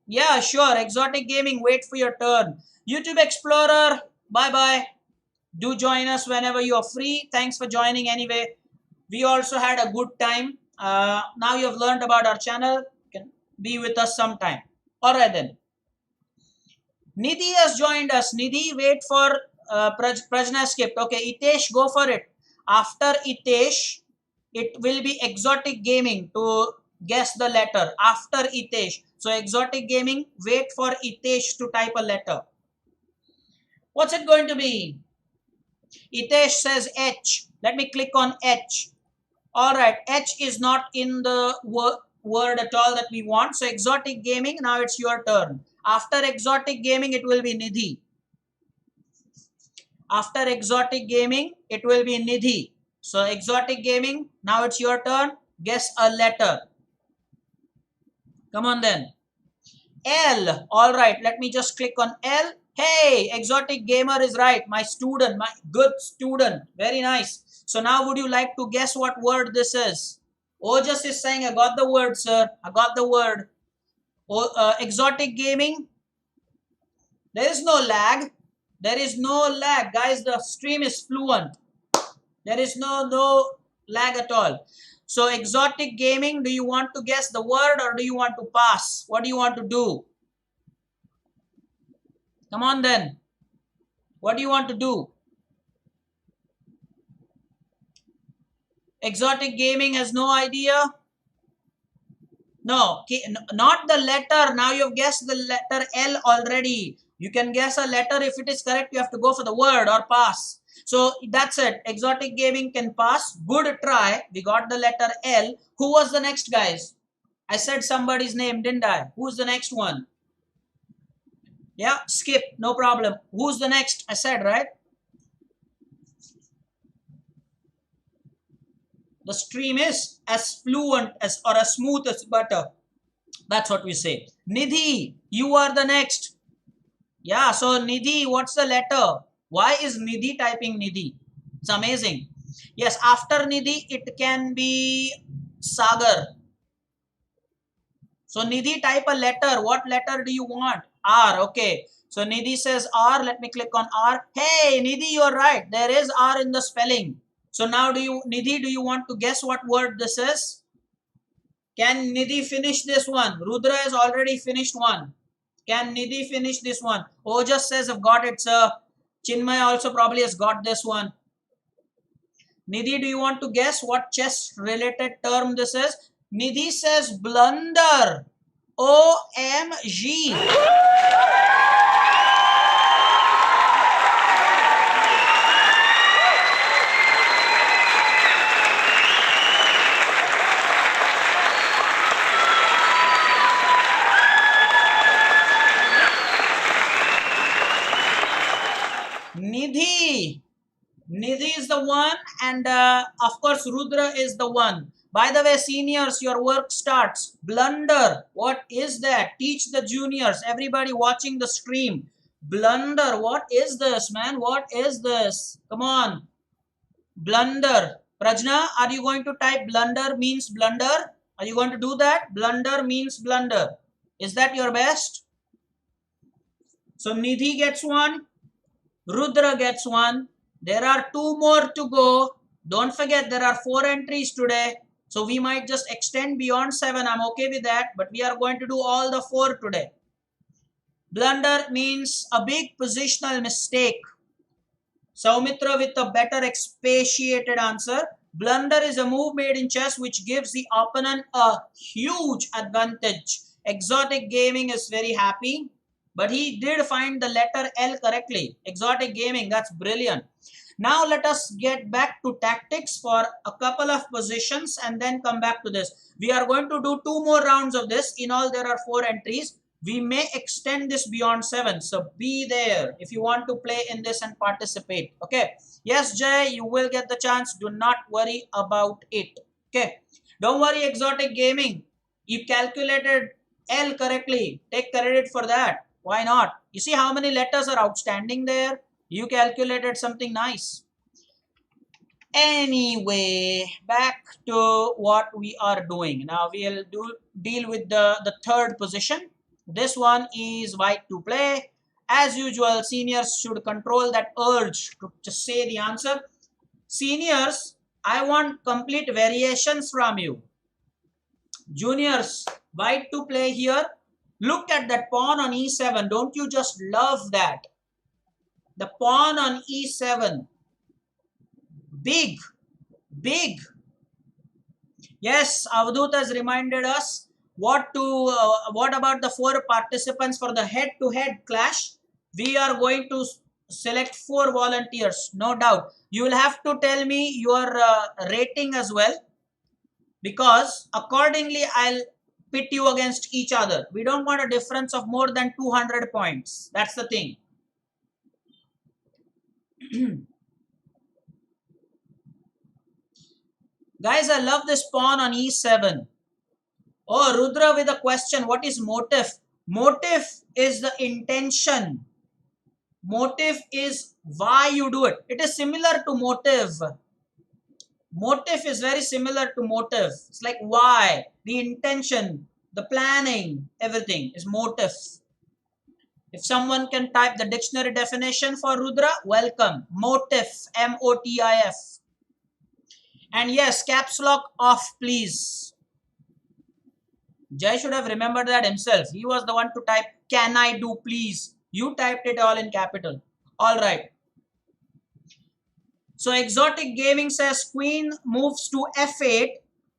yeah, sure. Exotic Gaming, wait for your turn. YouTube Explorer, bye-bye. Do join us whenever you are free. Thanks for joining anyway. We also had a good time. Now you have learned about our channel. You can be with us sometime. All right then. Nidhi has joined us. Nidhi, wait for Prajna skipped. Okay, Itesh, go for it. After Itesh, it will be Exotic Gaming to guess the letter. After Itesh. So Exotic Gaming, wait for Itesh to type a letter. What's it going to be? Itesh says H. Let me click on H. Alright, H is not in the word at all that we want. So Exotic Gaming, now it's your turn. After Exotic Gaming, it will be Nidhi. After Exotic Gaming, it will be Nidhi. So Exotic Gaming, now it's your turn. Guess a letter. Come on then. L. Alright, let me just click on L. Hey, Exotic Gamer is right. My student, my good student. Very nice. So now would you like to guess what word this is? Ojas is saying, I got the word, sir. I got the word. Exotic Gaming. There is no lag. There is no lag. Guys, the stream is fluent. There is no lag at all. So Exotic Gaming, do you want to guess the word or do you want to pass? What do you want to do? Come on then. What do you want to do? Exotic Gaming has no idea. No, not the letter. Now you've guessed the letter L already. You can guess a letter. If it is correct, you have to go for the word or pass. So that's it. Exotic Gaming can pass. Good try. We got the letter L. Who was the next, guys? I said somebody's name, didn't I? Who's the next one? Yeah, skip. No problem. Who's the next? I said, right? The stream is as fluent as or as smooth as butter. That's what we say. Nidhi, you are the next. Yeah, so Nidhi, what's the letter? Why is Nidhi typing Nidhi? It's amazing. Yes, after Nidhi, it can be Sagar. So Nidhi, type a letter. What letter do you want? R, okay. So Nidhi says R. Let me click on R. Hey, Nidhi, you're right. There is R in the spelling. So now Nidhi, do you want to guess what word this is? Can Nidhi finish this one? Rudra has already finished one. Can Nidhi finish this one? Ojas says I've got it, sir. Chinmay also probably has got this one. Nidhi, do you want to guess what chess related term this is? Nidhi says blunder. OMG. Nidhi. Nidhi is the one, and of course Rudra is the one. By the way, seniors, your work starts. Blunder. What is that? Teach the juniors. Everybody watching the stream. Blunder. What is this, man? What is this? Come on. Blunder. Prajna, are you going to type blunder means blunder? Are you going to do that? Blunder means blunder. Is that your best? So Nidhi gets one. Rudra gets one. There are two more to go. Don't forget there are 4 entries today. So we might just extend beyond 7. I'm okay with that. But we are going to do all the 4 today. Blunder means a big positional mistake. Saumitra with a better expatiated answer. Blunder is a move made in chess which gives the opponent a huge advantage. Exotic Gaming is very happy. But he did find the letter L correctly. Exotic gaming, that's brilliant. Now let us get back to tactics for a couple of positions and then come back to this. We are going to do 2 more rounds of this. In all, there are 4 entries. We may extend this beyond 7. So be there if you want to play in this and participate. Okay. Yes, Jay, you will get the chance. Do not worry about it. Okay. Don't worry, exotic gaming. You calculated L correctly. Take credit for that. Why not? You see how many letters are outstanding there? You calculated something nice. Anyway, back to what we are doing. Now we'll deal with the third position. This one is white to play. As usual, seniors should control that urge to just say the answer. Seniors, I want complete variations from you. Juniors, white to play here. Look at that pawn on e7. Don't you just love that? The pawn on e7. Big, big. Yes, Avadut has reminded us what about the 4 participants for the head-to-head clash. We are going to select 4 volunteers, no doubt. You will have to tell me your rating as well, because accordingly I'll pit you against each other. We don't want a difference of more than 200 points. That's the thing. Guys, I love this pawn on e7. Oh, Rudra with a question. What is motif? Motif is the intention. Motif is why you do it. It is similar to motive. Motif is very similar to motive. It's like why, the intention, the planning, everything is motif. If someone can type the dictionary definition for Rudra, welcome. Motif, M-O-T-I-F. And yes, caps lock off, please. Jay should have remembered that himself. He was the one to type, can I do please? You typed it all in capital. All right. So exotic gaming says queen moves to f8.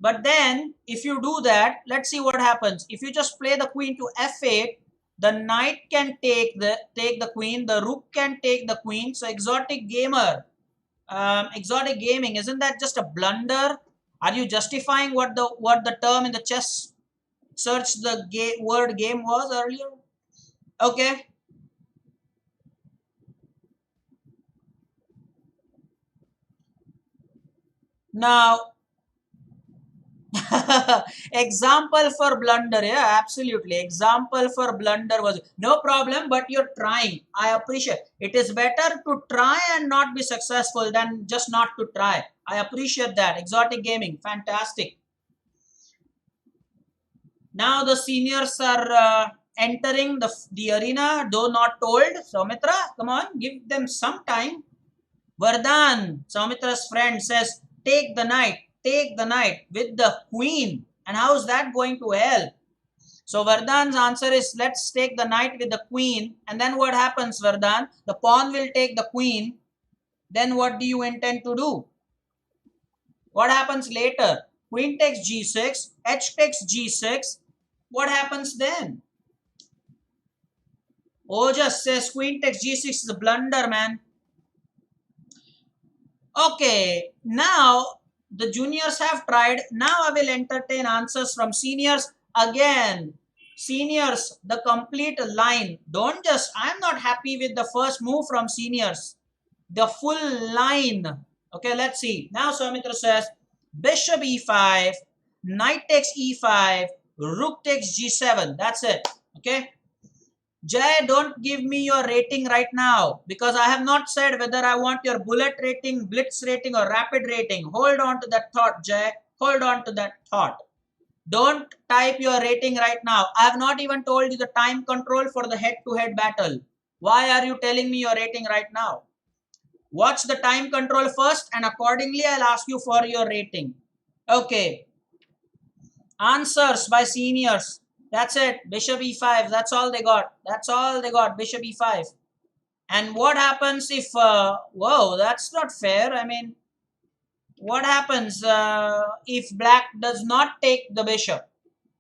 But then if you do that, let's see what happens. If you just play the queen to f8, the knight can take the queen. The rook can take the queen. So exotic gamer, exotic gaming, isn't that just a blunder? Are you justifying what the term in the chess search the word game was earlier? Okay. Now, example for blunder, yeah, absolutely. Example for blunder was no problem, but you're trying. I appreciate. It is better to try and not be successful than just not to try. I appreciate that. Exotic gaming, fantastic. Now the seniors are entering the arena, though not told. Soumitra, come on, give them some time. Vardhan, Saumitra's friend, says, take the knight with the queen. And how is that going to help? So Vardhan's answer is, let's take the knight with the queen. And then what happens, Vardhan? The pawn will take the queen. Then what do you intend to do? What happens later? Queen takes g6, h takes g6. What happens then? Ojas says queen takes g6 is a blunder, man. Okay, now the juniors have tried. Now I will entertain answers from seniors. Again, seniors, the complete line. Don't just, I'm not happy with the first move from seniors. The full line. Okay, let's see. Now Soumitra says, bishop e5, knight takes e5, rook takes g7. That's it. Okay. Jay, don't give me your rating right now, because I have not said whether I want your bullet rating, blitz rating, or rapid rating. Hold on to that thought, Jay. Hold on to that thought. Don't type your rating right now. I have not even told you the time control for the head-to-head battle. Why are you telling me your rating right now? Watch the time control first, and accordingly I'll ask you for your rating. Okay. Answers by seniors. That's it. Bishop e5. That's all they got. That's all they got. Bishop e5. And what happens if... whoa, that's not fair. I mean, what happens if black does not take the bishop?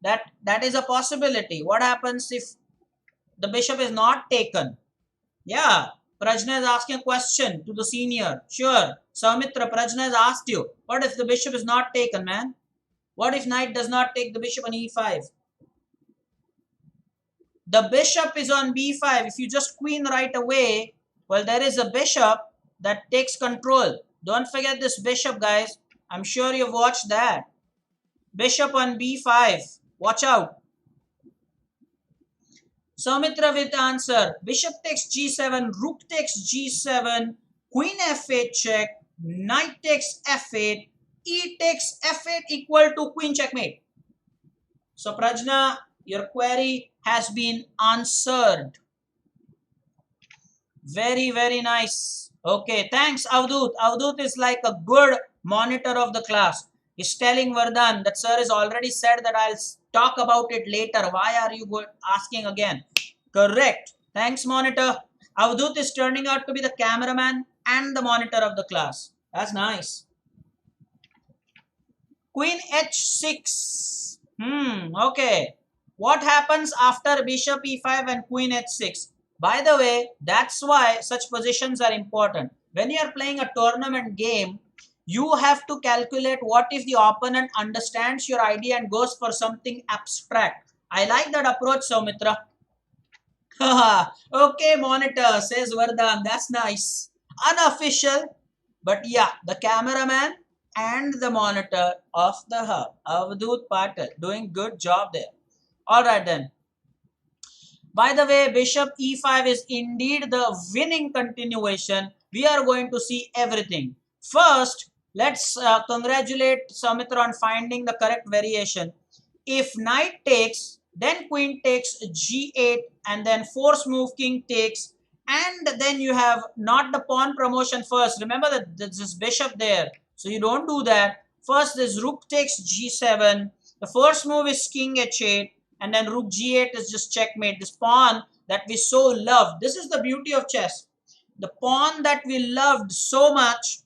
That is a possibility. What happens if The bishop is not taken. Yeah, Prajna is asking a question to the senior. Sure. Saumitra, Prajna has asked you, what if the bishop is not taken, man? What if knight does not take the bishop on e5? The bishop is on b5. If you just queen right away, well, there is a bishop that takes control. Don't forget this bishop, guys. I'm sure you've watched that. Bishop on b5. Watch out. Soumitra with answer. Bishop takes g7, rook takes g7, queen f8 check, knight takes f8, e takes f8 equal to queen checkmate. So Prajna, your query has been answered. Very, very nice. Okay, thanks Avdut. Avdut is like a good monitor of the class. He's telling Vardhan that sir has already said that I'll talk about it later. Why are you asking again? Correct. Thanks, monitor. Avdut is turning out to be the cameraman and the monitor of the class. That's nice. Queen h6. Okay. What happens after bishop e5 and queen h6? By the way, that's why such positions are important. When you are playing a tournament game, you have to calculate what if the opponent understands your idea and goes for something abstract. I like that approach, Soumitra. Okay, monitor, says Vardhan. That's nice. Unofficial, but yeah, the cameraman and the monitor of the hub, Avdut Patel, doing good job there. All right then. By the way, bishop e5 is indeed the winning continuation. We are going to see everything. First, let's congratulate Soumitra on finding the correct variation. If knight takes, then queen takes g8, and then force move king takes, and then you have not the pawn promotion first. Remember that there's this bishop there, so you don't do that. First, this rook takes g7. The first move is king h8, and then rook g8 is just checkmate. This pawn that we so loved. This is the beauty of chess. The pawn that we loved so much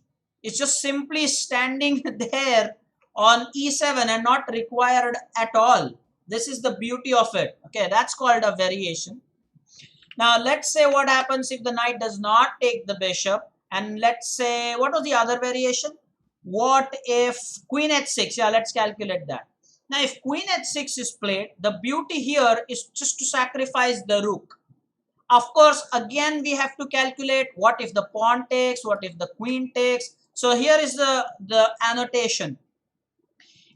is just simply standing there on e7 and not required at all. This is the beauty of it. Okay, that's called a variation. Now, let's say what happens if the knight does not take the bishop. And let's say, what was the other variation? What if queen h6? Yeah, let's calculate that. Now, if queen h6 is played, the beauty here is just to sacrifice the rook. Of course, again, we have to calculate what if the pawn takes, what if the queen takes. So here is the annotation.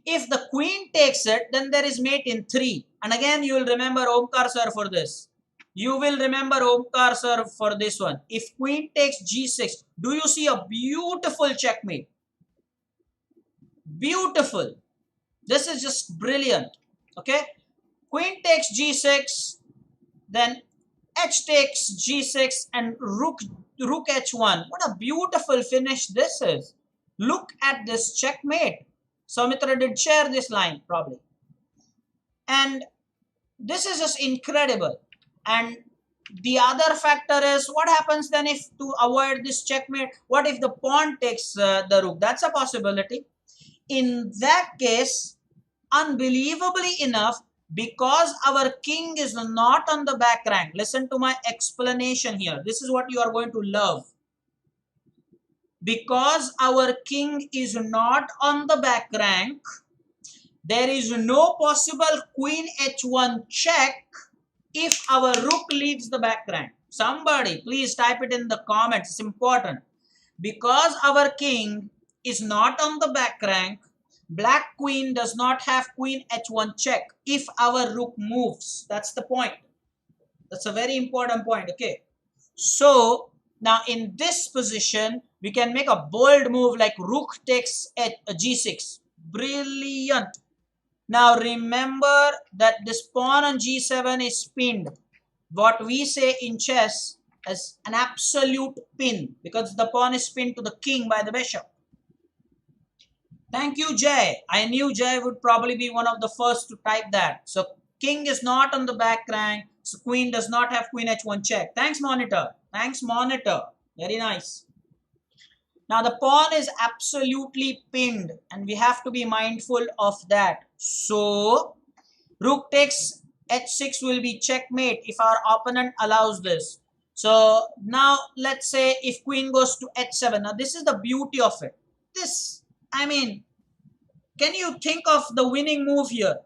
If the queen takes it, then there is mate in 3. And again, you will remember Omkar sir for this. You will remember Omkar sir for this one. If queen takes g6, do you see a beautiful checkmate? Beautiful. This is just brilliant. Okay. Queen takes g6, then h takes g6 and rook h1. What a beautiful finish this is. Look at this checkmate. Soumitra did share this line probably. And this is just incredible. And the other factor is what happens then if to avoid this checkmate, what if the pawn takes the rook? That's a possibility. In that case, unbelievably enough, because our king is not on the back rank, listen to my explanation here. This is what you are going to love. Because our king is not on the back rank, there is no possible queen h1 check if our rook leaves the back rank. Somebody please type it in the comments. It's important. Because our king is not on the back rank, black queen does not have queen h1 check if our rook moves. That's the point. That's a very important point. Okay. So now in this position, we can make a bold move like rook takes g6. Brilliant. Now remember that this pawn on g7 is pinned. What we say in chess as an absolute pin, because the pawn is pinned to the king by the bishop. Thank you, Jay. I knew Jay would probably be one of the first to type that. So king is not on the back rank. So queen does not have queen h1 check. Thanks, monitor. Thanks, monitor. Very nice. Now the pawn is absolutely pinned and we have to be mindful of that. So rook takes h6 will be checkmate if our opponent allows this. So now let's say if queen goes to h7. Now this is the beauty of it. This, I mean, can you think of the winning move here?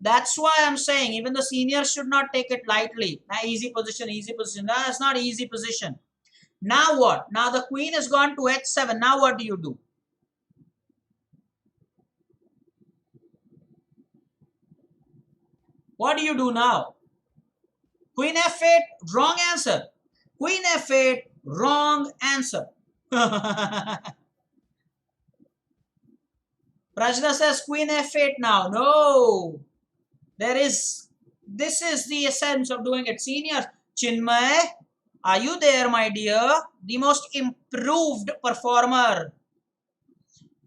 That's why I'm saying even the seniors should not take it lightly. Now easy position, easy position. That's not easy position. Now what? Now the queen has gone to h7. Now what do you do? What do you do now? Queen f8, wrong answer. Queen f8, wrong answer. Prajna says queen f8 now. No. This is the essence of doing it. Seniors, Chinmay, are you there, my dear? The most improved performer.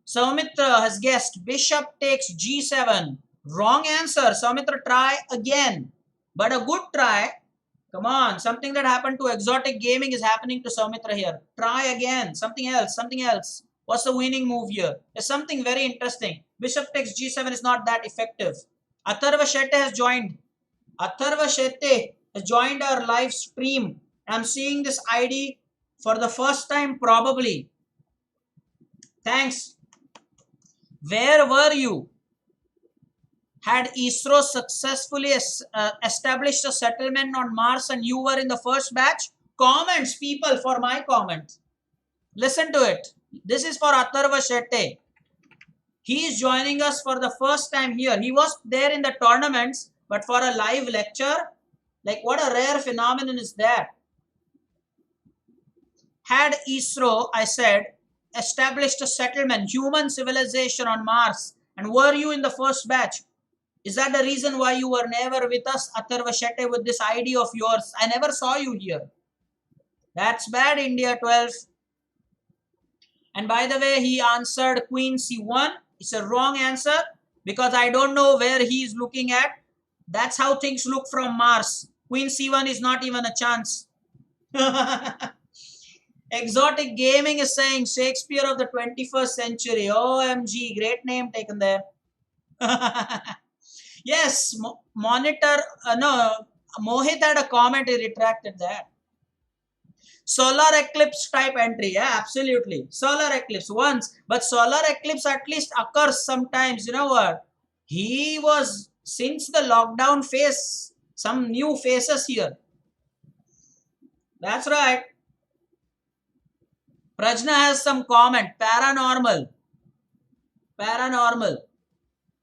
Soumitra has guessed bishop takes g7. Wrong answer. Soumitra, try again. But a good try. Come on. Something that happened to exotic gaming is happening to Soumitra here. Try again. Something else. Something else. What's the winning move here? There's something very interesting. Bishop takes g7 is not that effective. Atharva Shetty has joined. Atharva Shetty has joined our live stream. I'm seeing this ID for the first time probably. Thanks. Where were you? Had ISRO successfully established a settlement on Mars and you were in the first batch? Comments, people, for my comment. Listen to it. This is for Atharva Shetty. He is joining us for the first time here. He was there in the tournaments, but for a live lecture, like what a rare phenomenon is that. Had ISRO, I said, established a settlement, human civilization on Mars, and were you in the first batch? Is that the reason why you were never with us, Atharva Shetty, with this ID of yours? I never saw you here. That's bad, India 12. And by the way, he answered Queen C1. It's a wrong answer because I don't know where he is looking at. That's how things look from Mars. Queen C1 is not even a chance. Exotic Gaming is saying Shakespeare of the 21st century. OMG, great name taken there. Yes, monitor. No, Mohit had a comment. He retracted that. Solar eclipse type entry. Yeah, absolutely. Solar eclipse once. But solar eclipse at least occurs sometimes. You know what? He was, since the lockdown phase, some new faces here. That's right. Prajna has some comment. Paranormal. Paranormal.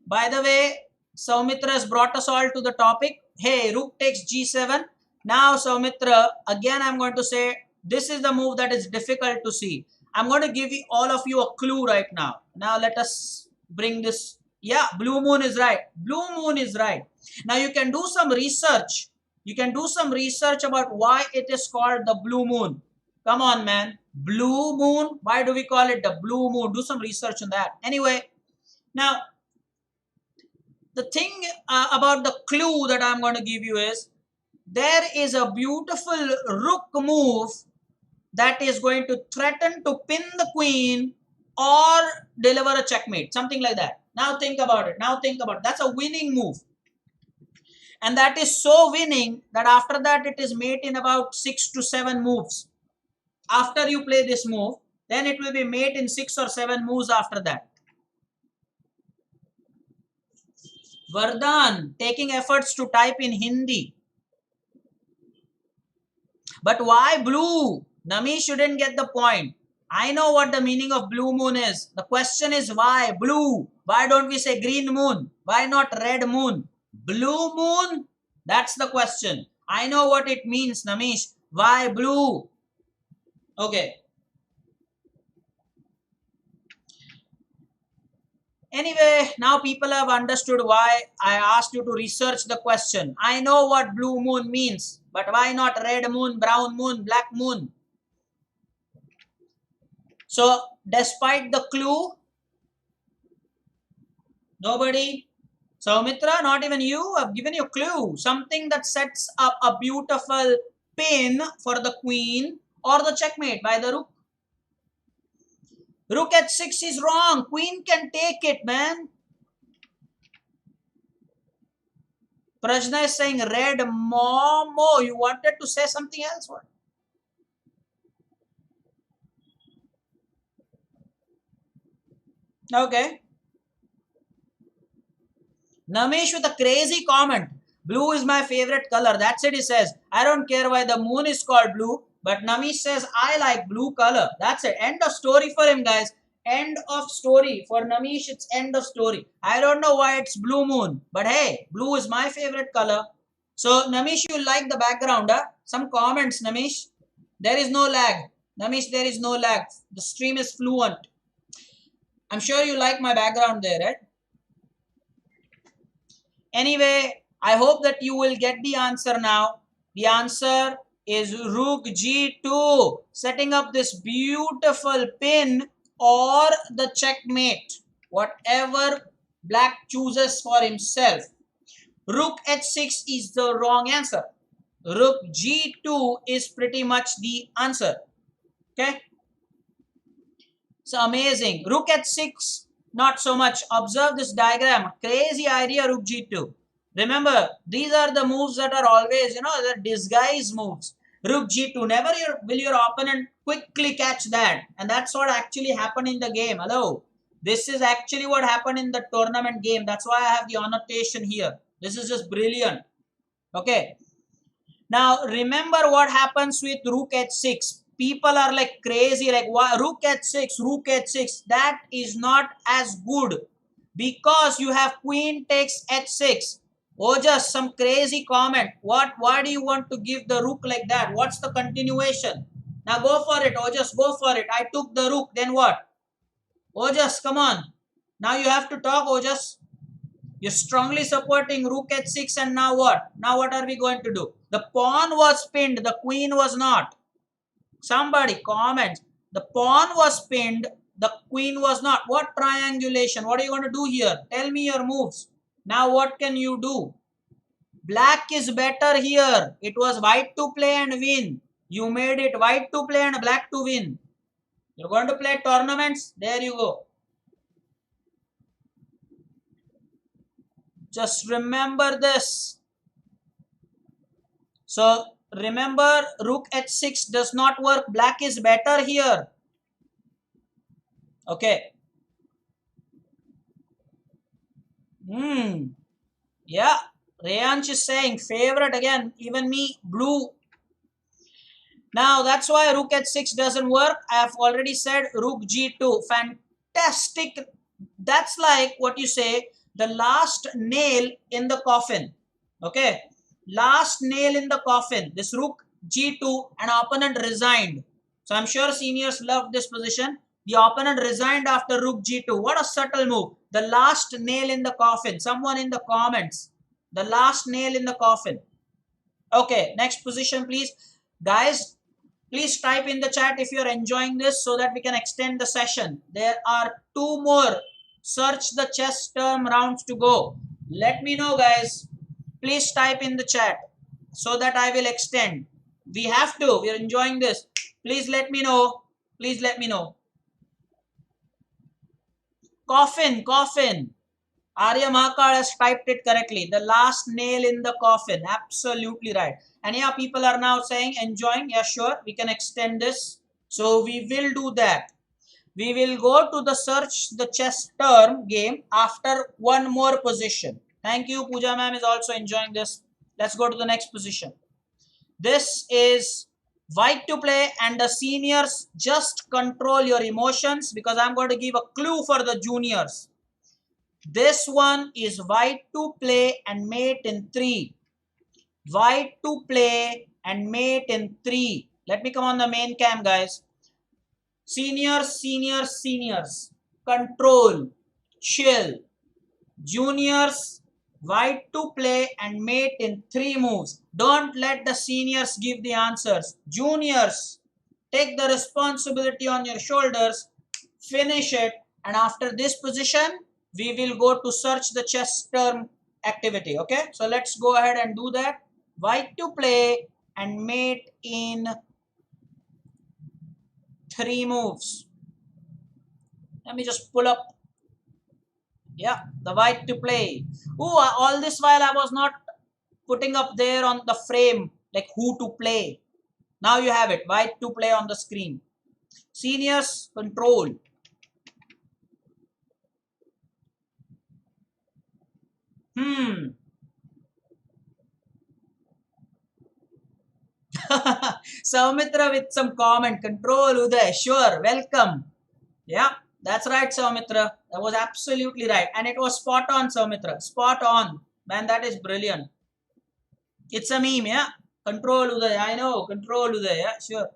By the way, Soumitra has brought us all to the topic. Hey, rook takes g7. Now, Soumitra, again I'm going to say, this is the move that is difficult to see. I'm going to give you all of you a clue right now. Now, let us bring this. Yeah, blue moon is right. Blue moon is right. Now, you can do some research. You can do some research about why it is called the blue moon. Come on, man. Blue moon. Why do we call it the blue moon? Do some research on that. Anyway, now, the thing about the clue that I'm going to give you is there is a beautiful rook move that is going to threaten to pin the queen or deliver a checkmate, something like that. Now think about it. Now think about it. That's a winning move. And that is so winning that after that it is mate in about 6 to 7 moves. After you play this move, then it will be mate in 6 or 7 moves after that. Vardhan taking efforts to type in Hindi. But why blue? Nami shouldn't get the point. I know what the meaning of blue moon is. The question is why blue? Why don't we say green moon? Why not red moon? Blue moon? That's the question. I know what it means, Namish. Why blue? Okay. Anyway, now people have understood why I asked you to research the question. I know what blue moon means, but why not red moon, brown moon, black moon? So, despite the clue, nobody? Soumitra, not even you? I've given you a clue. Something that sets up a beautiful pin for the queen or the checkmate by the rook. Rook at 6 is wrong. Queen can take it, man. Prajna is saying red. Momo, you wanted to say something else? What? Okay. Namesh with a crazy comment. Blue is my favorite color. That's it, he says. I don't care why the moon is called blue, but Namesh says, I like blue color. That's it. End of story for him, guys. End of story. For Namesh, it's end of story. I don't know why it's blue moon, but hey, blue is my favorite color. So, Namesh, you like the background, huh? Some comments, Namesh. There is no lag. Namesh, there is no lag. The stream is fluent. I'm sure you like my background there, right? Anyway, I hope that you will get the answer now. The answer is Rook G2, setting up this beautiful pin or the checkmate, whatever black chooses for himself. Rook H6 is the wrong answer. Rook G2 is pretty much the answer. Okay. So amazing. Rook H6, not so much. Observe this diagram. Crazy idea, Rook G2. Remember, these are the moves that are always, the disguise moves. Rook G2. Never will your opponent quickly catch that. And that's what actually happened in the game. Hello. This is actually what happened in the tournament game. That's why I have the annotation here. This is just brilliant. Okay. Now, remember what happens with Rook H6. People are like crazy, like Rook H6, Rook H6. That is not as good because you have Queen takes H6. Oh, just some crazy comment. Why do you want to give the Rook like that? What's the continuation? Now go for it. Oh, just go for it. I took the Rook. Then what? Oh, just come on. Now you have to talk, Ojas. You're strongly supporting Rook H6 and now what? Now what are we going to do? The pawn was pinned, the queen was not. Somebody comment. The pawn was pinned, the queen was not. What triangulation? What are you going to do here? Tell me your moves. Now what can you do? Black is better here. It was white to play and win. You made it white to play and black to win. You're going to play tournaments? There you go. Just remember this. So remember, Rook H6 does not work. Black is better here. Okay. Yeah. Rayansh is saying favorite again. Even me, blue. Now that's why Rook H6 doesn't work. I have already said Rook G2. Fantastic. That's like what you say, the last nail in the coffin. Okay. Last nail in the coffin. This Rook G2 and opponent resigned. So I'm sure seniors love this position. The opponent resigned after Rook G2. What a subtle move. The last nail in the coffin. Someone in the comments. The last nail in the coffin. Okay, next position please. Guys, please type in the chat if you're enjoying this so that we can extend the session. There are 2 more search the chess term rounds to go. Let me know, guys. Please type in the chat so that I will extend. We have to. We are enjoying this. Please let me know. Please let me know. Coffin, coffin. Arya Mahakal has typed it correctly. The last nail in the coffin. Absolutely right. And yeah, people are now saying enjoying. Yeah, sure. We can extend this. So we will do that. We will go to the search the chess term game after one more position. Thank you. Pooja ma'am is also enjoying this. Let's go to the next position. This is white to play and the seniors just control your emotions because I'm going to give a clue for the juniors. This one is white to play and mate in 3. White to play and mate in 3. Let me come on the main cam, guys. Seniors, seniors, seniors. Control. Chill. Juniors, white to play and mate in 3 moves. Don't let the seniors give the answers. Juniors, take the responsibility on your shoulders. Finish it. And after this position, we will go to search the chess term activity. Okay, so let's go ahead and do that. White to play and mate in 3 moves. Let me just pull up. Yeah, the white to play. Oh, all this while I was not putting up there on the frame, like who to play. Now you have it, white to play on the screen. Seniors, control. Saumitra with some comment. Control, Uday. Sure, welcome. Yeah, that's right, Saumitra. That was absolutely right. And it was spot on, Saumitra. Spot on. Man, that is brilliant. It's a meme, yeah? Control, Uday. I know. Control, Uday. Yeah, sure.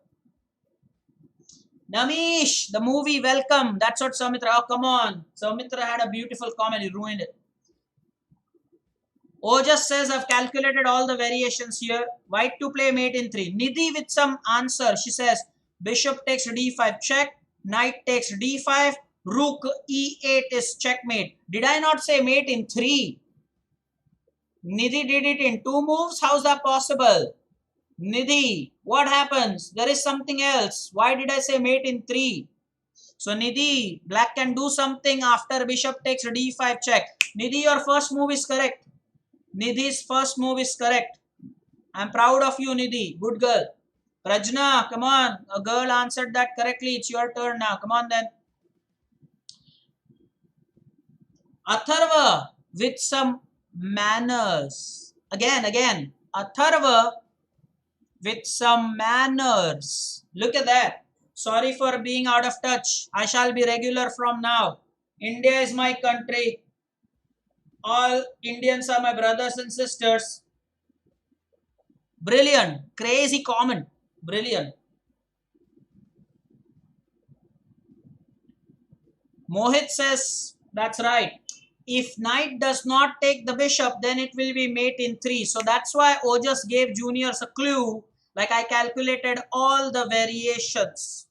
Namish, the movie, welcome. That's what Saumitra. Oh, come on. Saumitra had a beautiful comment. He ruined it. Ojas says, I've calculated all the variations here. White to play mate in 3. Nidhi with some answer. She says, bishop takes d5 check. Knight takes d5. Rook e8 is checkmate. Did I not say mate in 3? Nidhi did it in 2 moves. How's that possible? Nidhi, what happens? There is something else. Why did I say mate in 3? So Nidhi, black can do something after bishop takes d5 check. Nidhi, your first move is correct. Nidhi's first move is correct. I'm proud of you, Nidhi. Good girl. Prajna, come on. A girl answered that correctly. It's your turn now. Come on then. Atharva with some manners. Again. Atharva with some manners. Look at that. Sorry for being out of touch. I shall be regular from now. India is my country. All Indians are my brothers and sisters. Brilliant. Crazy comment. Brilliant. Mohit says, that's right. If knight does not take the bishop, then it will be mate in 3. So that's why Ojas gave juniors a clue. Like I calculated all the variations.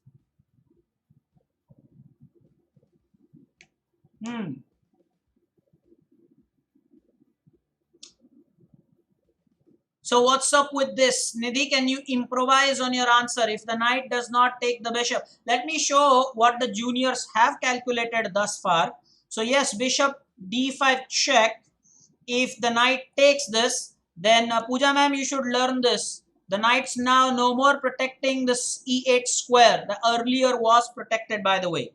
So what's up with this? Nidhi, can you improvise on your answer if the knight does not take the bishop? Let me show what the juniors have calculated thus far. So yes, bishop d5 check. If the knight takes this, then Pooja ma'am, you should learn this. The knight's now no more protecting this e8 square. The earlier was protected, by the way.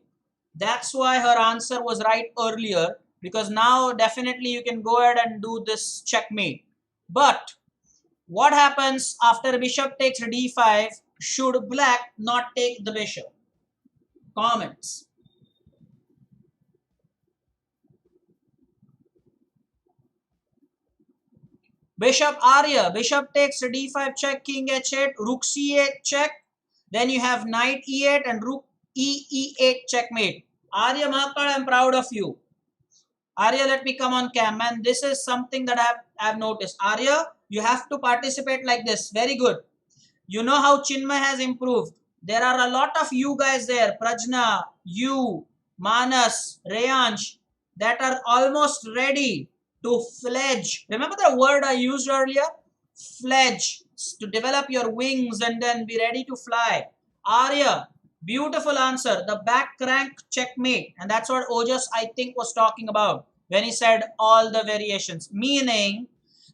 That's why her answer was right earlier, because now definitely you can go ahead and do this checkmate. But what happens after bishop takes d5? Should black not take the bishop? Comments. Bishop Arya. Bishop takes d5 check, king h8, rook c8 check. Then you have knight e8 and rook e8 checkmate. Arya Mahakal, I'm proud of you. Arya, let me come on cam. And this is something that I've noticed. Arya, you have to participate like this. Very good. You know how Chinmay has improved. There are a lot of you guys there. Prajna, you, Manas, Rayansh, that are almost ready to fledge. Remember the word I used earlier? Fledge. To develop your wings and then be ready to fly. Arya, beautiful answer. The back crank checkmate. And that's what Ojas, I think, was talking about when he said all the variations. Meaning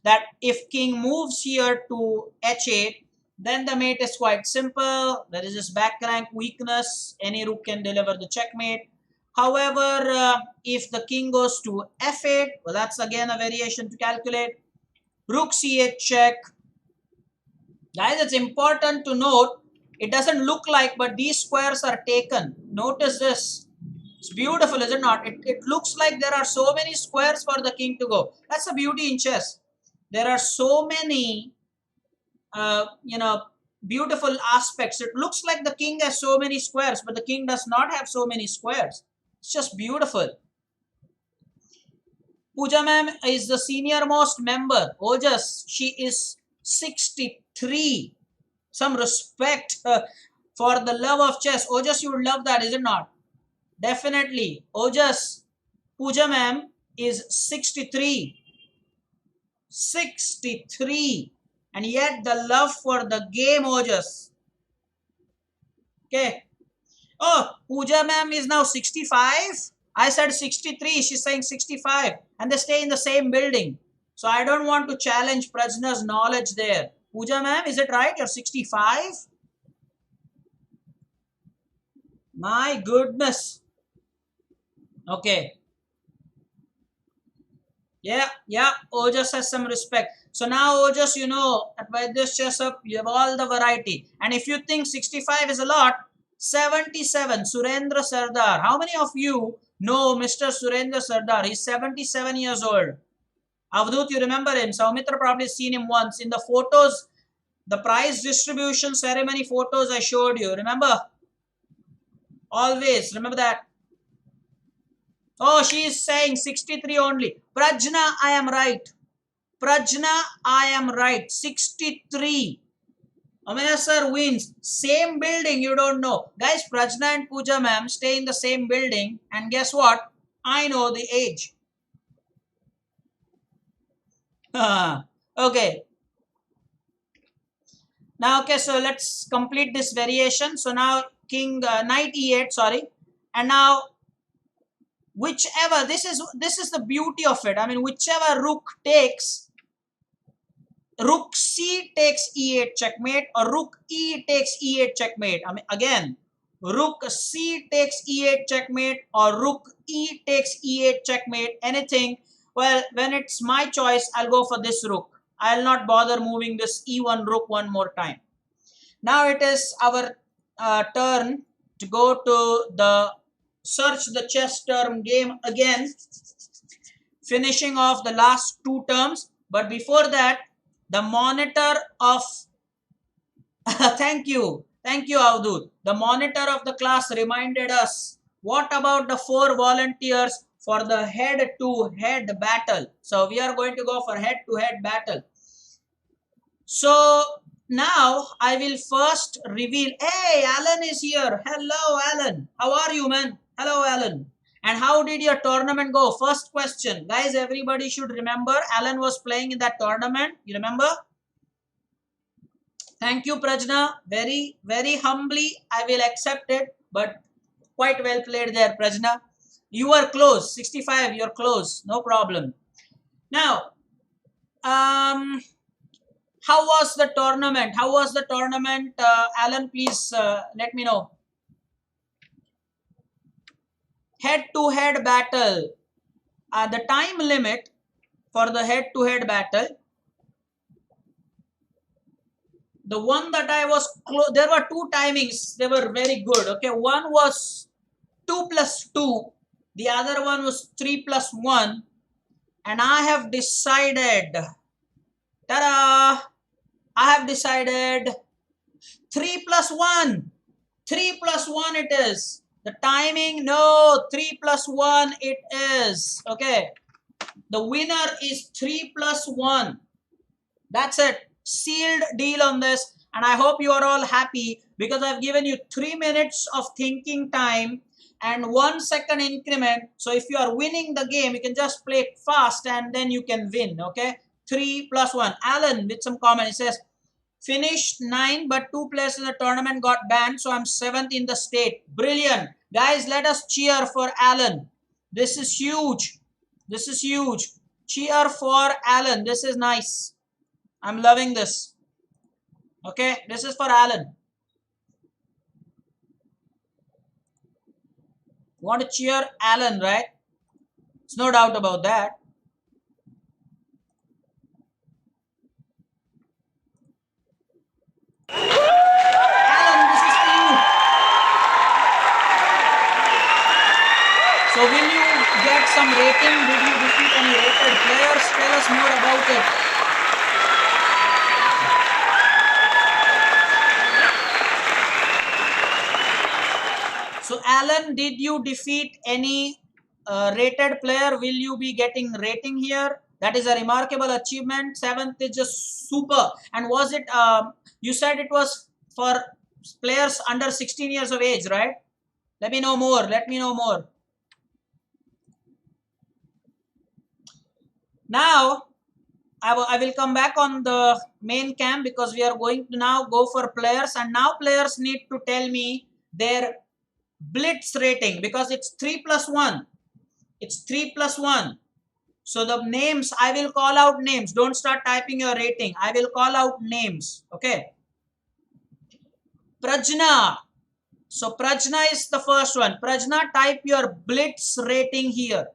that if king moves here to h8, then the mate is quite simple. There is this back crank weakness. Any rook can deliver the checkmate. However, if the king goes to f8, well, that's again a variation to calculate. Rook c8 check. Guys, it's important to note, it doesn't look like, but these squares are taken. Notice this. It's beautiful, is it not? It looks like there are so many squares for the king to go. That's the beauty in chess. There are so many, beautiful aspects. It looks like the king has so many squares, but the king does not have so many squares. It's just beautiful. Pooja ma'am is the senior most member. Ojas, she is 63. Some respect for the love of chess. Ojas, you would love that, is it not? Definitely. Ojas, Pooja ma'am is 63. 63. And yet the love for the game, Ojas. Okay. Oh, Pooja ma'am is now 65. I said 63. She's saying 65. And they stay in the same building. So I don't want to challenge Prajna's knowledge there. Pooja ma'am, is it right? You're 65? My goodness. Okay. Yeah. Ojas has some respect. So now Ojas, you know, at Vaidya's Chess Up, you have all the variety. And if you think 65 is a lot, 77, Surendra Sardar. How many of you know Mr. Surendra Sardar? He's 77 years old. Avdut, you remember him. Saumitra probably seen him once. In the photos, the prize distribution ceremony photos I showed you. Remember? Always. Remember that. Oh, she is saying 63 only. Prajna, I am right. Prajna, I am right. 63. Amaya sir wins. Same building, you don't know. Guys, Prajna and Pooja ma'am stay in the same building. And guess what? I know the age. Okay. Now, okay, so let's complete this variation. So now knight e8, sorry. And now whichever, this is the beauty of it. I mean, whichever rook takes, rook c takes e8 checkmate, or rook e takes e8 checkmate. I mean, again, rook c takes e8 checkmate, or rook e takes e8 checkmate, anything. Well, when it's my choice, I'll go for this rook. I'll not bother moving this e1 rook one more time. Now it is our turn to go to the search the chess term game again, finishing off the last two terms. But before that, the monitor of thank you Avdut. The monitor of the class reminded us, what about the 4 volunteers for the head-to-head battle? So we are going to go for head-to-head battle. So now I will first reveal. Hey, Alan is here. Hello, Alan. How are you, man? Hello, Alan. And how did your tournament go? First question. Guys, everybody should remember Alan was playing in that tournament. You remember? Thank you, Prajna. Very, very humbly, I will accept it. But quite well played there, Prajna. You are close. 65, you're close. No problem. Now, how was the tournament? How was the tournament? Alan, please let me know. Head-to-head battle. The time limit for the head-to-head battle. The one that I was there were two timings. They were very good. Okay, one was 2 plus 2. The other one was 3 plus 1. And I have decided. Ta-da! I have decided 3 plus 1. 3 plus 1 it is. The timing, no, 3 plus 1 it is. Okay. The winner is 3 plus 1. That's it. Sealed deal on this. And I hope you are all happy because I've given you 3 minutes of thinking time and 1 second increment. So if you are winning the game, you can just play it fast and then you can win. Okay. 3 plus 1. Alan with some comment. He says, finished 9, but 2 players in the tournament got banned, so I'm 7th in the state. Brilliant. Guys, let us cheer for Alan. This is huge. This is huge. Cheer for Alan. This is nice. I'm loving this. Okay, this is for Alan. You want to cheer Alan, right? There's no doubt about that. Alan, this is for you. So will you get some rating? Did you defeat any rated players? Tell us more about it. So Alan, did you defeat any rated player? Will you be getting rating here? That is a remarkable achievement. 7th is just super. And was it, you said it was for players under 16 years of age, right? Let me know more. Let me know more. Now, I will come back on the main cam because we are going to now go for players. And now players need to tell me their blitz rating because it's 3 plus 1. It's 3 plus 1. So the names, I will call out names. Don't start typing your rating. I will call out names. Okay. Prajna. So Prajna is the first one. Prajna, type your blitz rating here.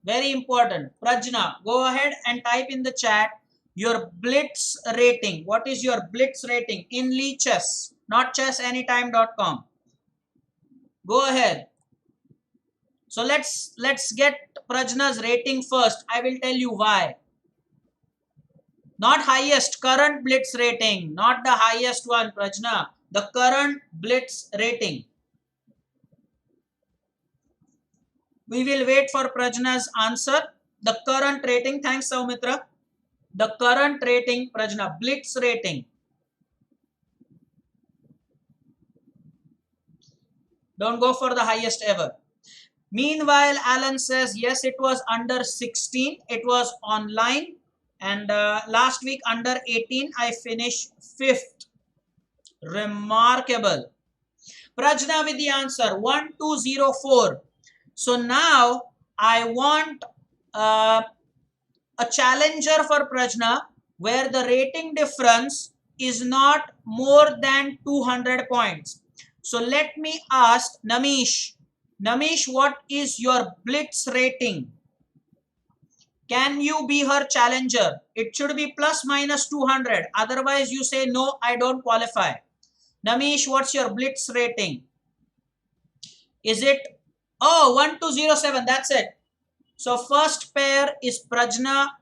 Very important. Prajna, go ahead and type in the chat your blitz rating. What is your blitz rating in Lee Chess, not chessanytime.com? Go ahead. So let's get Prajna's rating first. I will tell you why. Not highest, current blitz rating, not the highest one, Prajna. The current blitz rating. We will wait for Prajna's answer. The current rating, thanks Saumitra. The current rating, Prajna, blitz rating. Don't go for the highest ever. Meanwhile, Alan says, yes, it was under 16. It was online. And last week under 18, I finished 5th. Remarkable. Prajna with the answer 1204. So now I want a challenger for Prajna where the rating difference is not more than 200 points. So let me ask Namish. Namish, what is your blitz rating? Can you be her challenger? It should be plus minus 200. Otherwise, you say, no, I don't qualify. Namish, what's your blitz rating? Is it, 1207, that's it. So first pair is Prajna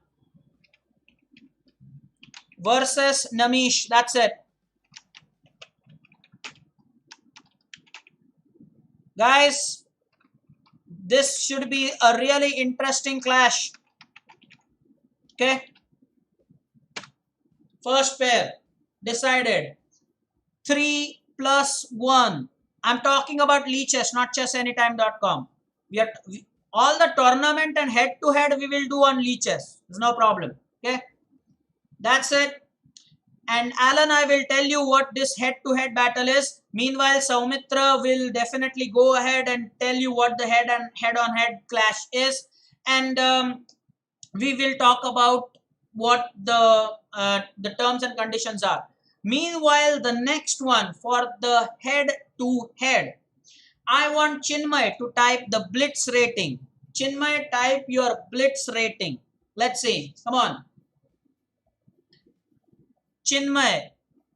versus Namish, that's it. Guys, this should be a really interesting clash. Okay. First pair decided. 3 plus 1. I'm talking about Lee Chess, not chessanytime.com. All the tournament and head-to-head we will do on Lee Chess. There's no problem. Okay. That's it. And Alan, I will tell you what this head-to-head battle is. Meanwhile, Saumitra will definitely go ahead and tell you what the head-on-head clash is. And we will talk about what the terms and conditions are. Meanwhile, the next one for the head-to-head, I want Chinmay to type the blitz rating. Chinmay, type your blitz rating. Let's see. Come on. Chinmay,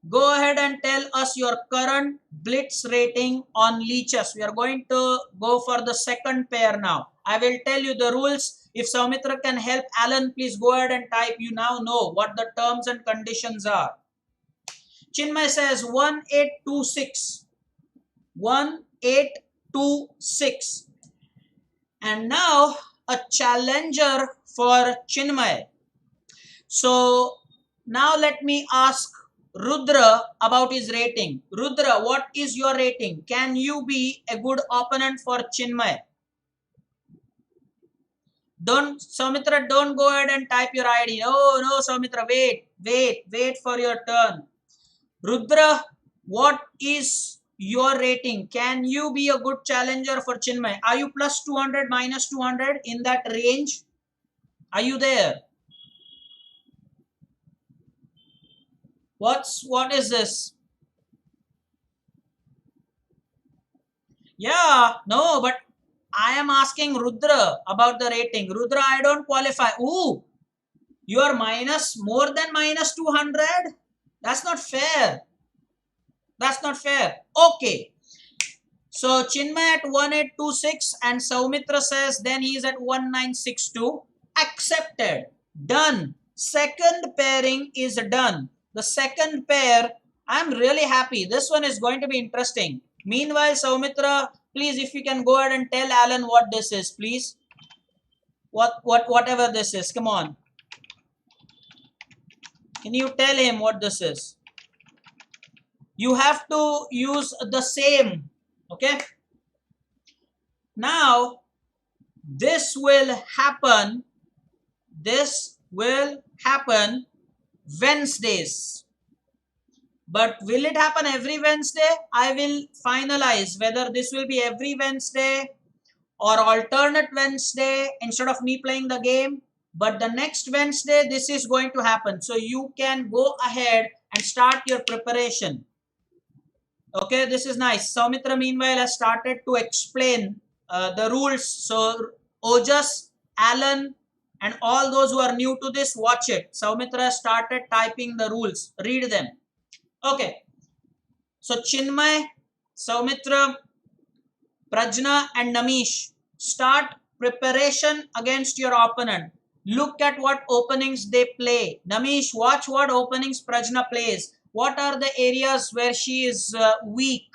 go ahead and tell us your current blitz rating on Lee Chess. We are going to go for the second pair now. I will tell you the rules. If Saumitra can help Alan, please go ahead and type. You now know what the terms and conditions are. Chinmay says 1826. 1826. And now a challenger for Chinmay. So now let me ask Rudra about his rating. Rudra, what is your rating? Can you be a good opponent for Chinmay? Saumitra, don't go ahead and type your ID. Oh, no, Saumitra, wait for your turn. Rudra, what is your rating? Can you be a good challenger for Chinmay? Are you plus 200, minus 200 in that range? Are you there? What is this? Yeah, no, but I am asking Rudra about the rating. Rudra, I don't qualify. Ooh, you are more than minus 200? That's not fair. That's not fair. Okay. So Chinmay at 1826 and Saumitra says then he is at 1962. Accepted. Done. Second pairing is done. The second pair, I'm really happy. This one is going to be interesting. Meanwhile, Saumitra, please, if you can go ahead and tell Alan what this is, please. Whatever this is, come on. Can you tell him what this is? You have to use the same, okay? Now, this will happen Wednesdays. But will it happen every Wednesday? I will finalize whether this will be every Wednesday or alternate Wednesday instead of me playing the game. But the next Wednesday, this is going to happen. So you can go ahead and start your preparation. Okay, this is nice. Soumitra, meanwhile, has started to explain the rules. So Ojas, Alan, and all those who are new to this, watch it. Soumitra started typing the rules. Read them. Okay. So Chinmay, Soumitra, Prajna, and Namish, start preparation against your opponent. Look at what openings they play. Namish, watch what openings Prajna plays. What are the areas where she is weak?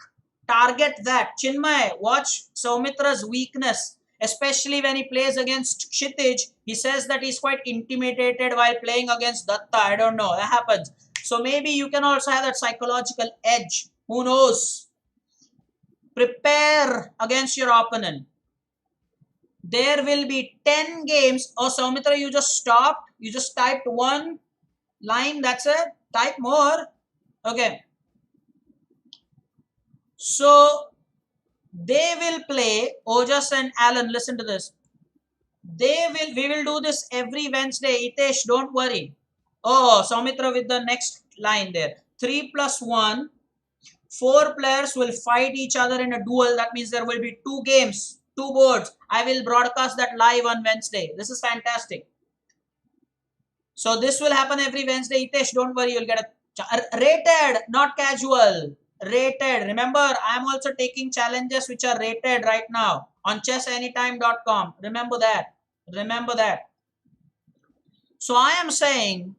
Target that. Chinmay, watch Saumitra's weakness, especially when he plays against Kshitij. He says that he's quite intimidated while playing against Datta. I don't know. That happens. So maybe you can also have that psychological edge. Who knows? Prepare against your opponent. There will be 10 games. Oh, Saumitra, you just stopped. You just typed one line. That's it. Type more. Okay. So they will play Ojas and Alan. Listen to this. We will do this every Wednesday. Itesh, don't worry. Oh, Saumitra with the next line there. 3 plus 1. 4 players will fight each other in a duel. That means there will be 2 games, 2 boards. I will broadcast that live on Wednesday. This is fantastic. So this will happen every Wednesday. Itesh, don't worry, you'll get a rated, not casual. Rated. Remember, I am also taking challenges which are rated right now on chessanytime.com. Remember that. Remember that. So I am saying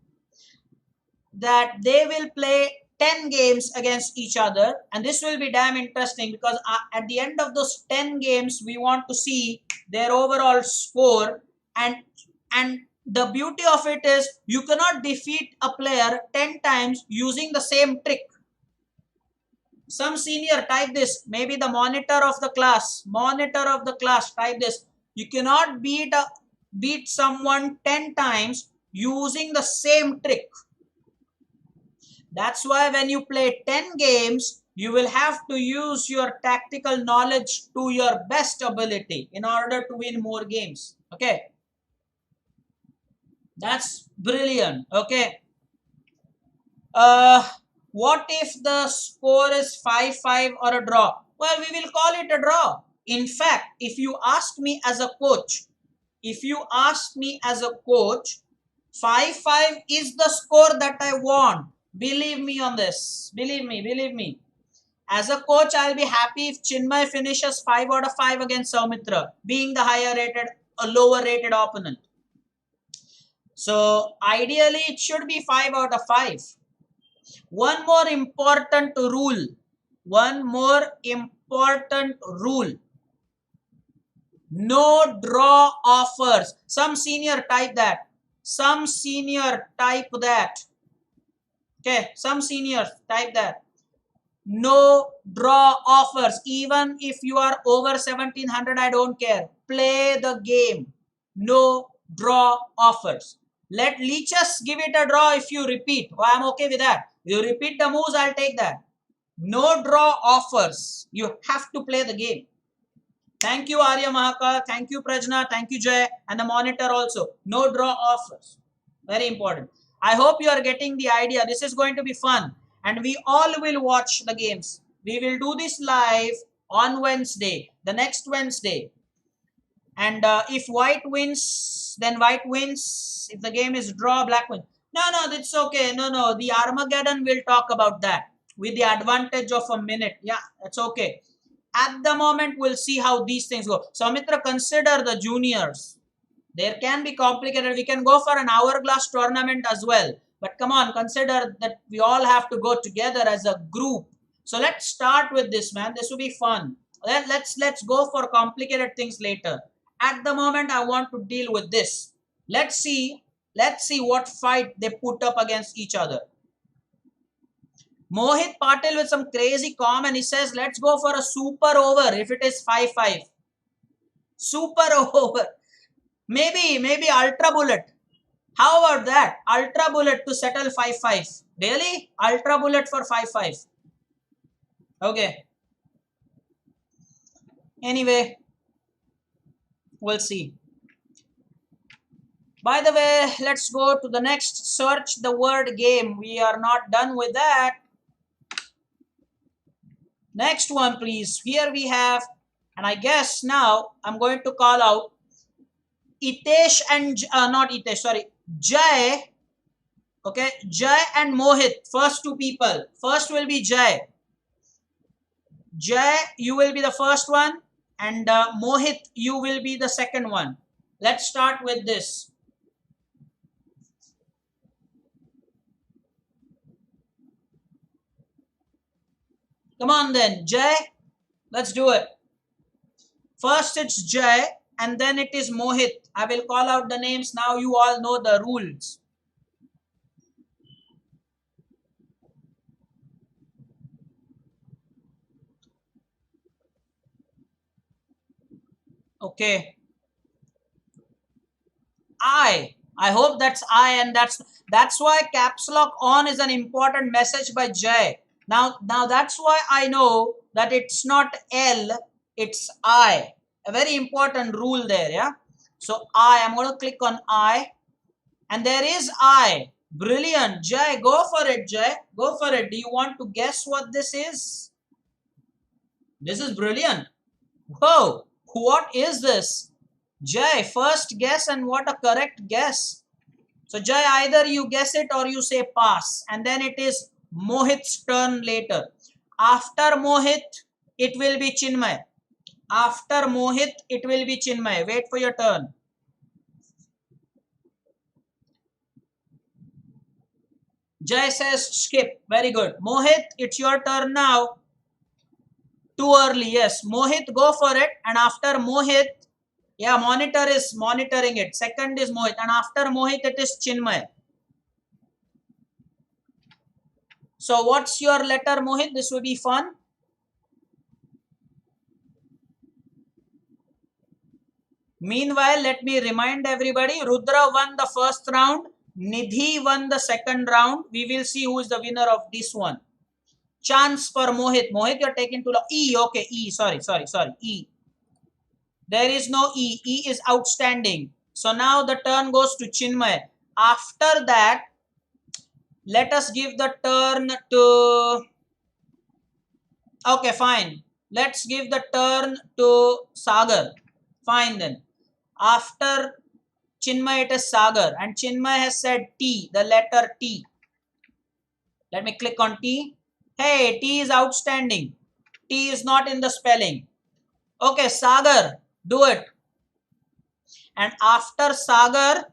that they will play 10 games against each other, and this will be damn interesting because at the end of those 10 games we want to see their overall score. And the beauty of it is you cannot defeat a player 10 times using the same trick. Some senior, type this. Maybe the monitor of the class, type this. You cannot beat someone 10 times using the same trick. That's why when you play 10 games, you will have to use your tactical knowledge to your best ability in order to win more games. Okay. That's brilliant. Okay. What if the score is 5-5 or a draw? Well, we will call it a draw. In fact, if you ask me as a coach, 5-5 is the score that I want. Believe me on this. Believe me. As a coach, I'll be happy if Chinmay finishes 5 out of 5 against Saumitra, being the lower rated opponent. So ideally, it should be 5 out of 5. One more important rule. No draw offers. Some senior type that. Okay, some seniors type that. No draw offers. Even if you are over 1700, I don't care. Play the game. No draw offers. Let Leeches give it a draw if you repeat. Oh, I'm okay with that. You repeat the moves, I'll take that. No draw offers. You have to play the game. Thank you, Arya Mahakal. Thank you, Prajna. Thank you, Jay. And the monitor also. No draw offers. Very important. I hope you are getting the idea. This is going to be fun. And we all will watch the games. We will do this live on Wednesday. The next Wednesday. And if white wins, then white wins. If the game is draw, black wins. No, that's okay. No. The Armageddon will talk about that with the advantage of a minute. Yeah, that's okay. At the moment, we'll see how these things go. So, Mitra, consider the juniors. There can be complicated. We can go for an hourglass tournament as well. But come on, consider that we all have to go together as a group. So let's start with this, man. This will be fun. Let's go for complicated things later. At the moment, I want to deal with this. Let's see what fight they put up against each other. Mohit Patil with some crazy comment. He says, let's go for a super over if it is 5-5. Super over. Maybe Ultra Bullet. How about that? Ultra Bullet to settle 5-5. Really? Ultra Bullet for 5-5. Okay. Anyway, we'll see. By the way, let's go to the next. Search the word game. We are not done with that. Next one, please. Here we have, and I guess now I'm going to call out Itesh and not Itesh, sorry, Jay. Okay, Jay and Mohit. First two people. First will be Jay. Jay, you will be the first one, and Mohit, you will be the second one. Let's start with this. Come on then, Jay. Let's do it. First it's Jay and then it is Mohit. I will call out the names. Now you all know the rules. Okay. I hope that's I, and that's why caps lock on is an important message by Jay. Now that's why I know that it's not L, it's I. A very important rule there, yeah. So I'm going to click on I, and there is I. Brilliant, Jay. Go for it, Jay. Go for it. Do you want to guess what this is? This is brilliant. Whoa, what is this? Jay, first guess, and what a correct guess. So Jay, either you guess it or you say pass, and then it is Mohit's turn later. After Mohit, it will be Chinmay. After Mohit, it will be Chinmay. Wait for your turn. Jay says skip. Very good. Mohit, it's your turn now. Too early. Yes. Mohit, go for it. And after Mohit, yeah, monitor is monitoring it. Second is Mohit. And after Mohit, it is Chinmay. So what's your letter, Mohit? This will be fun. Meanwhile, let me remind everybody, Rudra won the first round. Nidhi won the second round. We will see who is the winner of this one. Chance for Mohit. Mohit, you're taking too long. E, okay, E. Sorry. E. There is no E. E is outstanding. So now the turn goes to Chinmay. After that, let us give the turn to... Okay, fine. Let's give the turn to Sagar. Fine then. After Chinmay, it is Sagar. And Chinmay has said T, the letter T. Let me click on T. Hey, T is outstanding. T is not in the spelling. Okay, Sagar, do it. And after Sagar,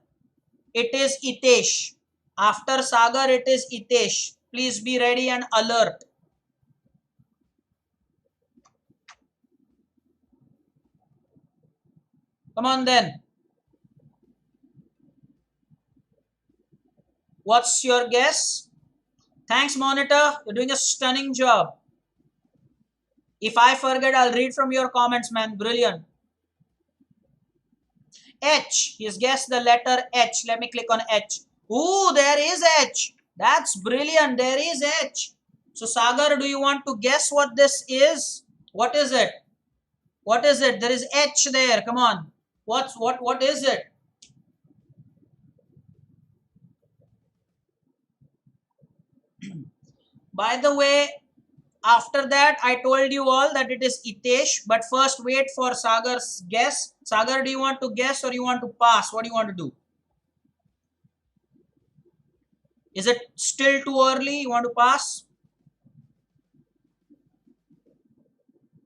it is Itesh. After Sagar, it is Itesh. Please be ready and alert. Come on then. What's your guess? Thanks, monitor. You're doing a stunning job. If I forget, I'll read from your comments, man. Brilliant. H. He's guessed the letter H. Let me click on H. Ooh, there is H. That's brilliant. There is H. So, Sagar, do you want to guess what this is? What is it? What is it? There is H there. Come on. What is it? By the way, after that, I told you all that it is Itesh. But first, wait for Sagar's guess. Sagar, do you want to guess or you want to pass? What do you want to do? Is it still too early? You want to pass?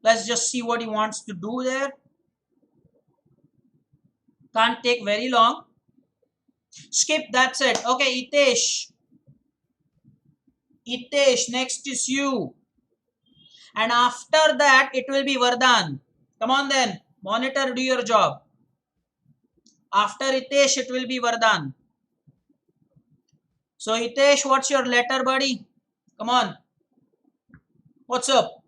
Let's just see what he wants to do there. Can't take very long. Skip, that's it. Okay, Itesh. Itesh, next is you. And after that, it will be Vardhan. Come on then. Monitor, do your job. After Itesh, it will be Vardhan. So Hitesh, what's your letter, buddy? Come on. What's up?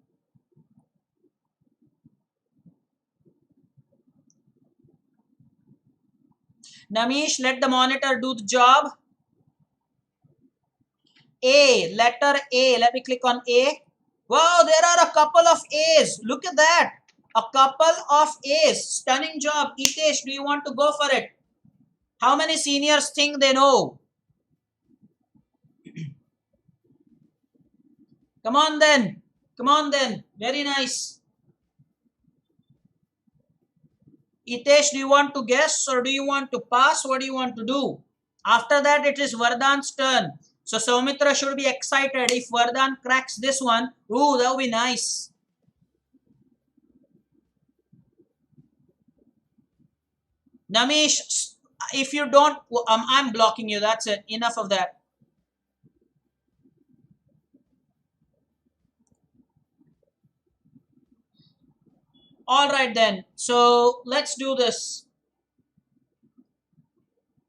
Namish, let the monitor do the job. A, letter A. Let me click on A. Wow, there are a couple of A's. Look at that. A couple of A's. Stunning job. Hitesh, do you want to go for it? How many seniors think they know? Come on then. Come on then. Very nice. Hitesh, do you want to guess or do you want to pass? What do you want to do? After that, it is Vardhan's turn. So Soumitra should be excited if Vardhan cracks this one. Ooh, that would be nice. Namish, if you don't, I'm blocking you. That's it. Enough of that. All right then. So let's do this.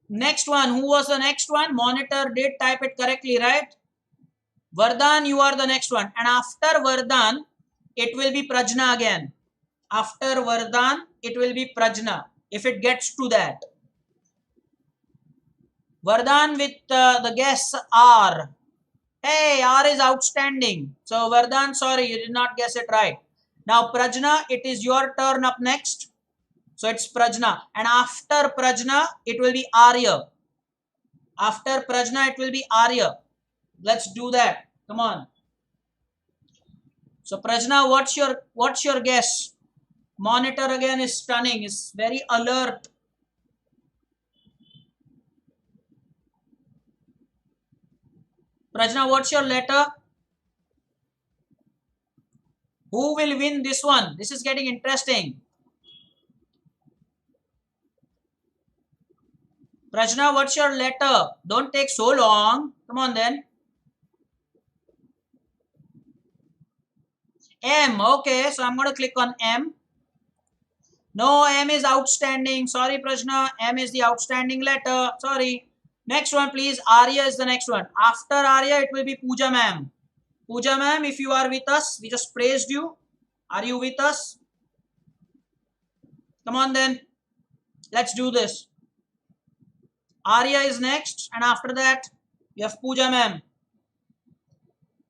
Next one. Who was the next one? Monitor did type it correctly, right? Vardhan, you are the next one. And after Vardhan, it will be Prajna again. After Vardhan, it will be Prajna. If it gets to that. Vardhan with the guess R. Hey, R is outstanding. So Vardhan, sorry, you did not guess it right. Now Prajna, it is your turn up next. So it's Prajna. And after Prajna, it will be Arya. After Prajna, it will be Arya. Let's do that. Come on. So Prajna, what's your guess? Monitor again is stunning. Is very alert. Prajna, what's your letter? Who will win this one? This is getting interesting. Prajna, what's your letter? Don't take so long. Come on then. M. Okay, so I'm going to click on M. No, M is outstanding. Sorry, Prajna. M is the outstanding letter. Sorry. Next one, please. Arya is the next one. After Arya, it will be Pooja ma'am. Pooja ma'am, if you are with us, we just praised you. Are you with us? Come on then. Let's do this. Arya is next. And after that, you have Pooja ma'am.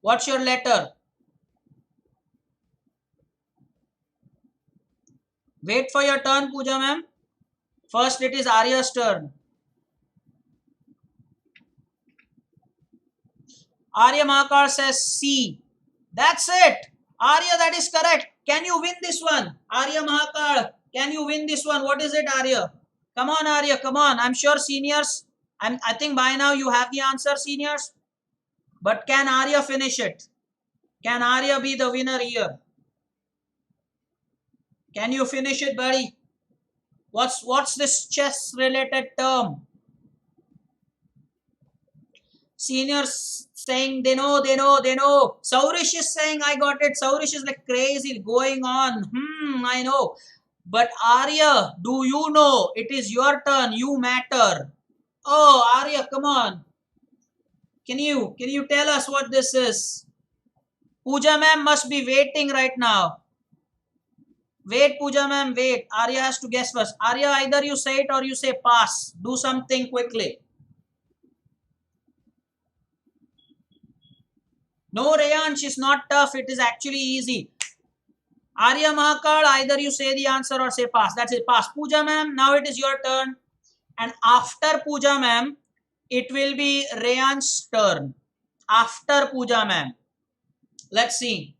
What's your letter? Wait for your turn, Pooja ma'am. First, it is Arya's turn. Arya Mahakal says C. That's it. Arya, that is correct. Can you win this one? Arya Mahakal, can you win this one? What is it, Arya? Come on, Arya, come on. I'm sure seniors, I think by now you have the answer, seniors. But can Arya finish it? Can Arya be the winner here? Can you finish it, buddy? What's this chess related term? Seniors saying they know. Saurish is saying I got it. Saurish is like crazy going on. I know. But Arya, do you know? It is your turn. You matter. Oh, Arya, come on. Can you tell us what this is? Pooja ma'am must be waiting right now. Wait, Pooja ma'am, wait. Arya has to guess first. Arya, either you say it or you say pass. Do something quickly. No, Rayansh, is not tough. It is actually easy. Arya Mahakal, either you say the answer or say pass. That's it. Pass. Pooja ma'am, now it is your turn. And after Pooja ma'am, it will be Rayansh's turn. After Pooja ma'am. Let's see.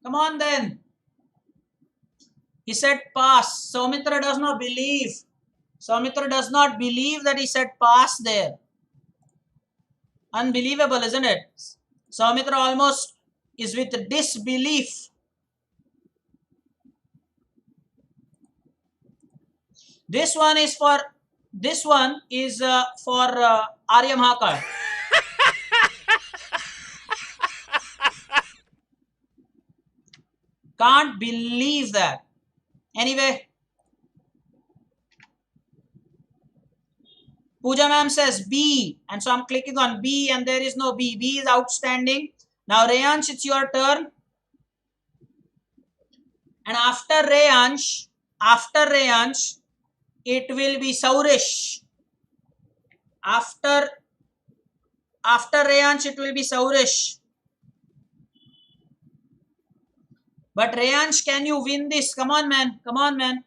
Come on then. He said pass. Soumitra does not believe. Soumitra does not believe that he said pass there. Unbelievable, isn't it? Soumitra almost is with disbelief. This one is for Arya Mahakal. Can't believe that. Anyway, Pooja ma'am says B, and so I'm clicking on B, and there is no B. B is outstanding. Now Rayansh, it's your turn. And after Rayansh, it will be Saurish. After Rayansh, it will be Saurish. But Rayansh, can you win this? Come on, man. Come on, man.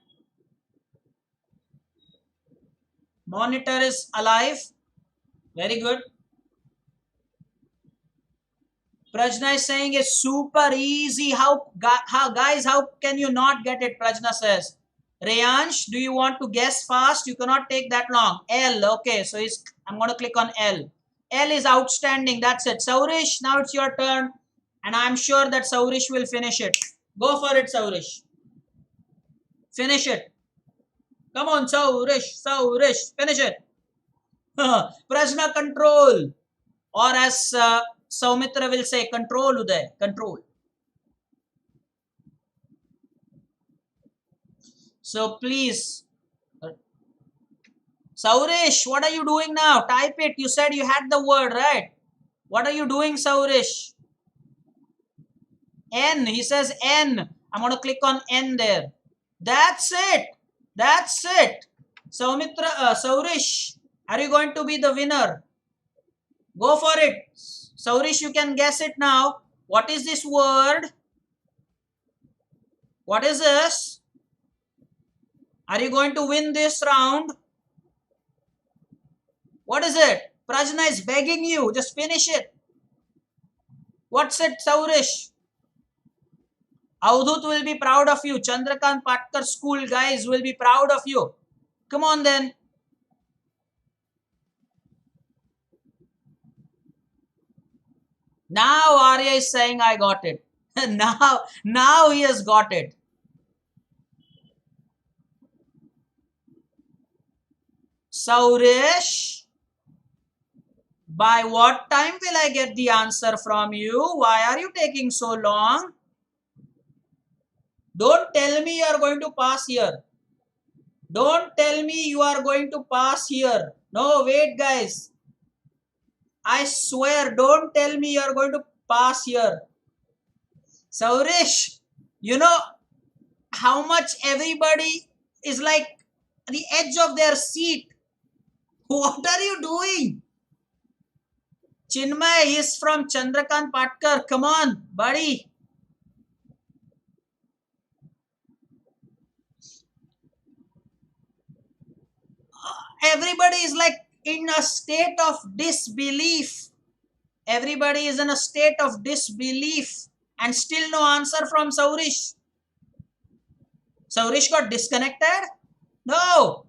Monitor is alive. Very good. Prajna is saying it's super easy. How guys, how can you not get it? Prajna says. Rayansh, do you want to guess fast? You cannot take that long. L. Okay, so I'm going to click on L. L is outstanding. That's it. Saurish, now it's your turn. And I'm sure that Saurish will finish it. Go for it, Saurish. Finish it. Come on, Saurish. Saurish. Finish it. Prajna, control. Or as Saumitra will say, control, Uday. Control. So please, Saurish, what are you doing now? Type it. You said you had the word, right? What are you doing, Saurish? N. He says N. I'm going to click on N there. That's it. That's it. Saurish, are you going to be the winner? Go for it. Saurish, you can guess it now. What is this word? What is this? Are you going to win this round? What is it? Prajna is begging you. Just finish it. What's it, Saurish? Avdut will be proud of you. Chandrakant Patkar school guys will be proud of you. Come on then. Now Arya is saying I got it. now he has got it. Saurish, by what time will I get the answer from you? Why are you taking so long? Don't tell me you are going to pass here. Don't tell me you are going to pass here. No, wait guys. I swear, don't tell me you are going to pass here. Saurish, you know how much everybody is like at the edge of their seat. What are you doing? Chinmay is from Chandrakant Patkar. Come on, buddy. Everybody is like in a state of disbelief. Everybody is in a state of disbelief and still no answer from Saurish. Saurish got disconnected? No.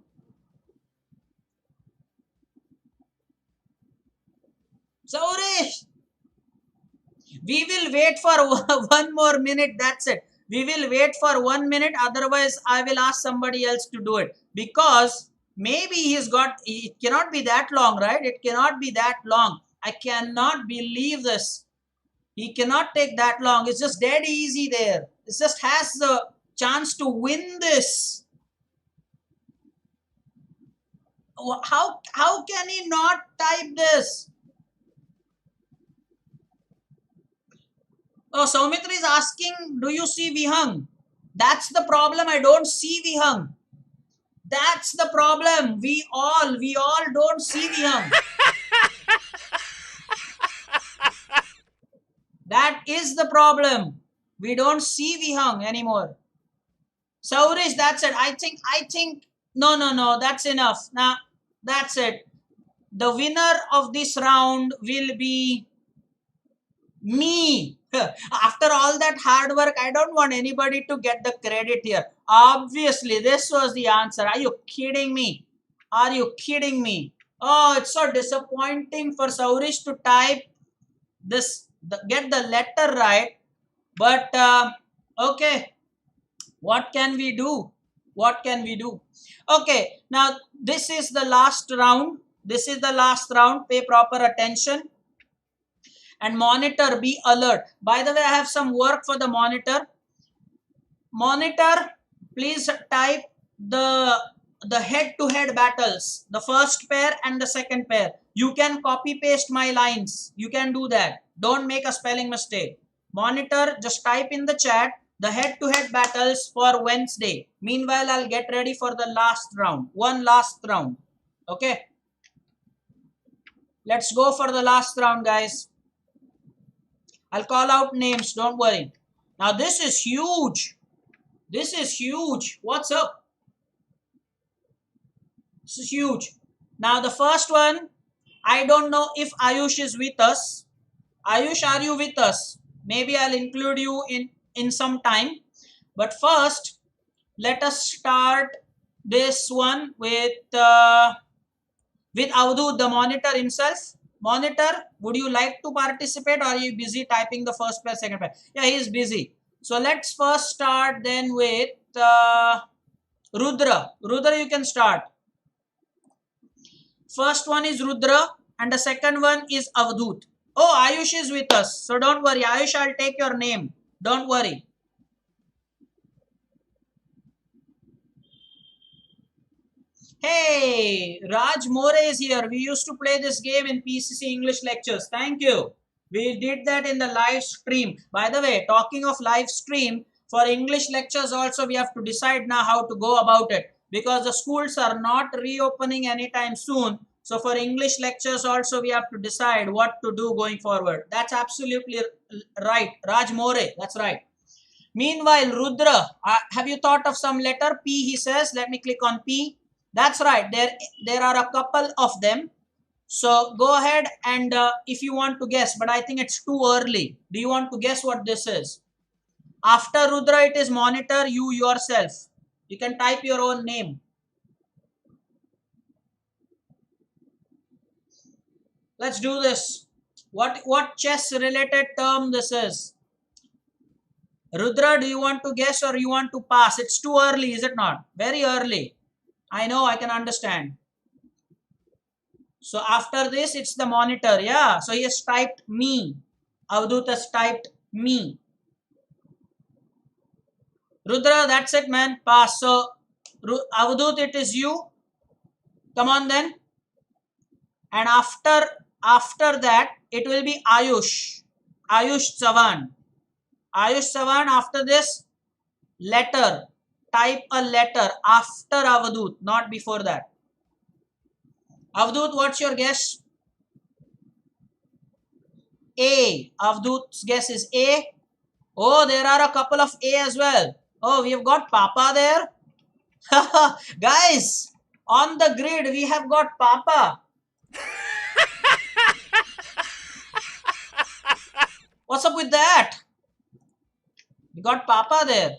Saurish. We will wait for 1 more minute. That's it. We will wait for 1 minute. Otherwise, I will ask somebody else to do it. Because maybe it cannot be that long, right? It cannot be that long. I cannot believe this. He cannot take that long. It's just dead easy there. It just has the chance to win this. How can he not type this? Oh, Saumitra is asking, do you see Vihang? That's the problem. I don't see Vihang. That's the problem. We all don't see Vihang. That is the problem. We don't see Vihang anymore. Saurish, that's it. I think, no, that's enough. Now, that's it. The winner of this round will be me. After all that hard work, I don't want anybody to get the credit here. Obviously, this was the answer. Are you kidding me? Are you kidding me? Oh, it's so disappointing for Saurish to type this, get the letter right. But, okay. What can we do? What can we do? Okay, now this is the last round. This is the last round. Pay proper attention. And monitor, be alert. By the way, I have some work for the monitor. Monitor, please type the head-to-head battles. The first pair and the second pair. You can copy paste my lines. You can do that. Don't make a spelling mistake. Monitor, just type in the chat the head-to-head battles for Wednesday. Meanwhile, I'll get ready for the last round. One last round. Okay. Let's go for the last round, guys. I'll call out names. Don't worry. Now, this is huge. This is huge. What's up? This is huge. Now the first one, I don't know if Ayush is with us. Ayush, are you with us? Maybe I'll include you in some time. But first, let us start this one with Avdut, the monitor himself. Monitor, would you like to participate, or are you busy typing the first pair, second pair? Yeah, he is busy. So let's first start then with Rudra. Rudra, you can start. First one is Rudra and the second one is Avdut. Oh, Ayush is with us. So don't worry. Ayush, I'll take your name. Don't worry. Hey, Raj More is here. We used to play this game in PCC English lectures. Thank you. We did that in the live stream. By the way, talking of live stream, for English lectures also we have to decide now how to go about it, because the schools are not reopening anytime soon. So for English lectures also we have to decide what to do going forward. That's absolutely right. Raj More, that's right. Meanwhile, Rudra, have you thought of some letter? P, he says. Let me click on P. That's right. There are a couple of them. So go ahead and if you want to guess, but I think it's too early. Do you want to guess what this is? After Rudra, it is monitor, you yourself. You can type your own name. Let's do this. What chess related term this is? Rudra, do you want to guess or you want to pass? It's too early, is it not? Very early. I know, I can understand. So after this, it's the monitor. Yeah. So he has typed me. Avdut has typed me. Rudra, that's it, man. Pass. So Avdut, it is you. Come on then. And after that, it will be Ayush. Ayush Chavan. Ayush Chavan, after this, letter. Type a letter after Avdut, not before that. Avdut, what's your guess? A. Avdut's guess is A. Oh, there are a couple of A as well. Oh, we have got Papa there. Guys, on the grid, we have got Papa. What's up with that? We got Papa there.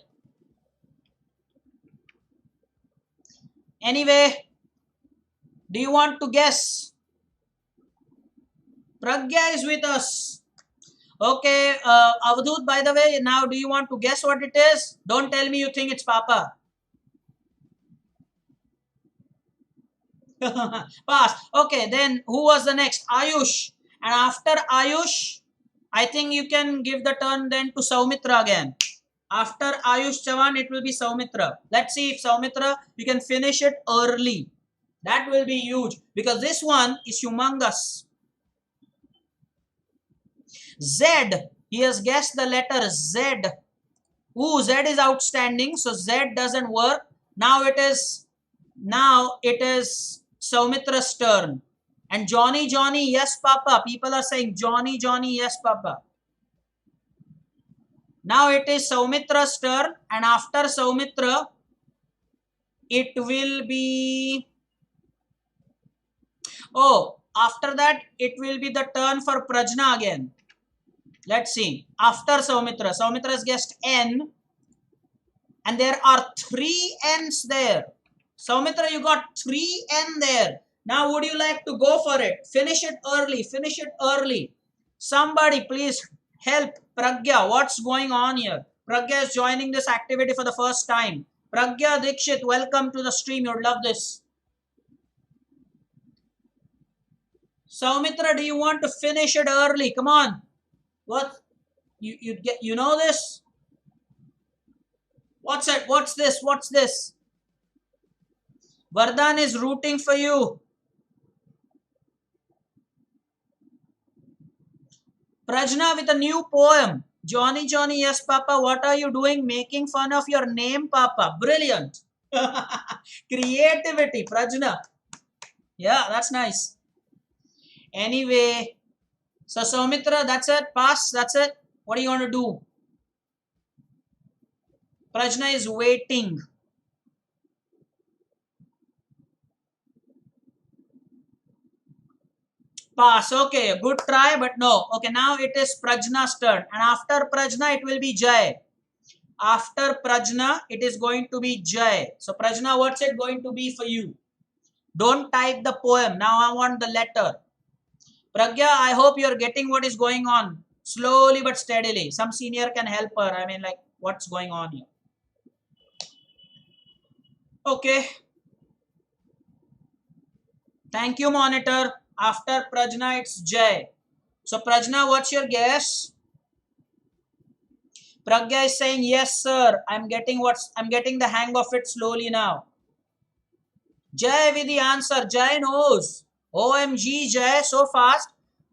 Anyway, do you want to guess? Pragya is with us. Okay, Avadut, by the way, now do you want to guess what it is? Don't tell me you think it's Papa. Pass. Okay, then who was the next? Ayush. And after Ayush, I think you can give the turn then to Saumitra again. After Ayush Chavan, it will be Saumitra. Let's see if Saumitra, you can finish it early. That will be huge because this one is humongous. Z. He has guessed the letter Z. Ooh, Z is outstanding. So Z doesn't work. Now it is Saumitra's turn. And Johnny, yes, Papa. People are saying Johnny, yes, Papa. Now it is Saumitra's turn. And after Saumitra, it will be... Oh, after that, it will be the turn for Prajna again. Let's see. After Saumitra, Saumitra has guessed N. And there are 3 N's there. Saumitra, you got 3 N there. Now, would you like to go for it? Finish it early. Finish it early. Somebody, please help Pragya. What's going on here? Pragya is joining this activity for the first time. Pragya Dikshit, welcome to the stream. You'd love this. Saumitra, do you want to finish it early? Come on. What? You know this? What's it? What's this? What's this? Vardhan is rooting for you. Prajna with a new poem. Johnny, yes, Papa. What are you doing? Making fun of your name, Papa. Brilliant. Creativity, Prajna. Yeah, that's nice. Anyway, so Saumitra, that's it. Pass. That's it. What are you going to do? Prajna is waiting. Pass. Okay, good try, but no. Okay, now it is Prajna's turn. And after Prajna, it will be Jai. After Prajna, it is going to be Jai. So Prajna, what's it going to be for you? Don't type the poem. Now I want the letter. Pragya, I hope you're getting what is going on. Slowly but steadily. Some senior can help her. I mean, like, what's going on here? Okay. Thank you, monitor. After Prajna, it's Jai. So Prajna, what's your guess? Pragya is saying, yes, sir. I'm getting the hang of it slowly now. Jai with the answer. Jai knows. OMG, Jai, so fast.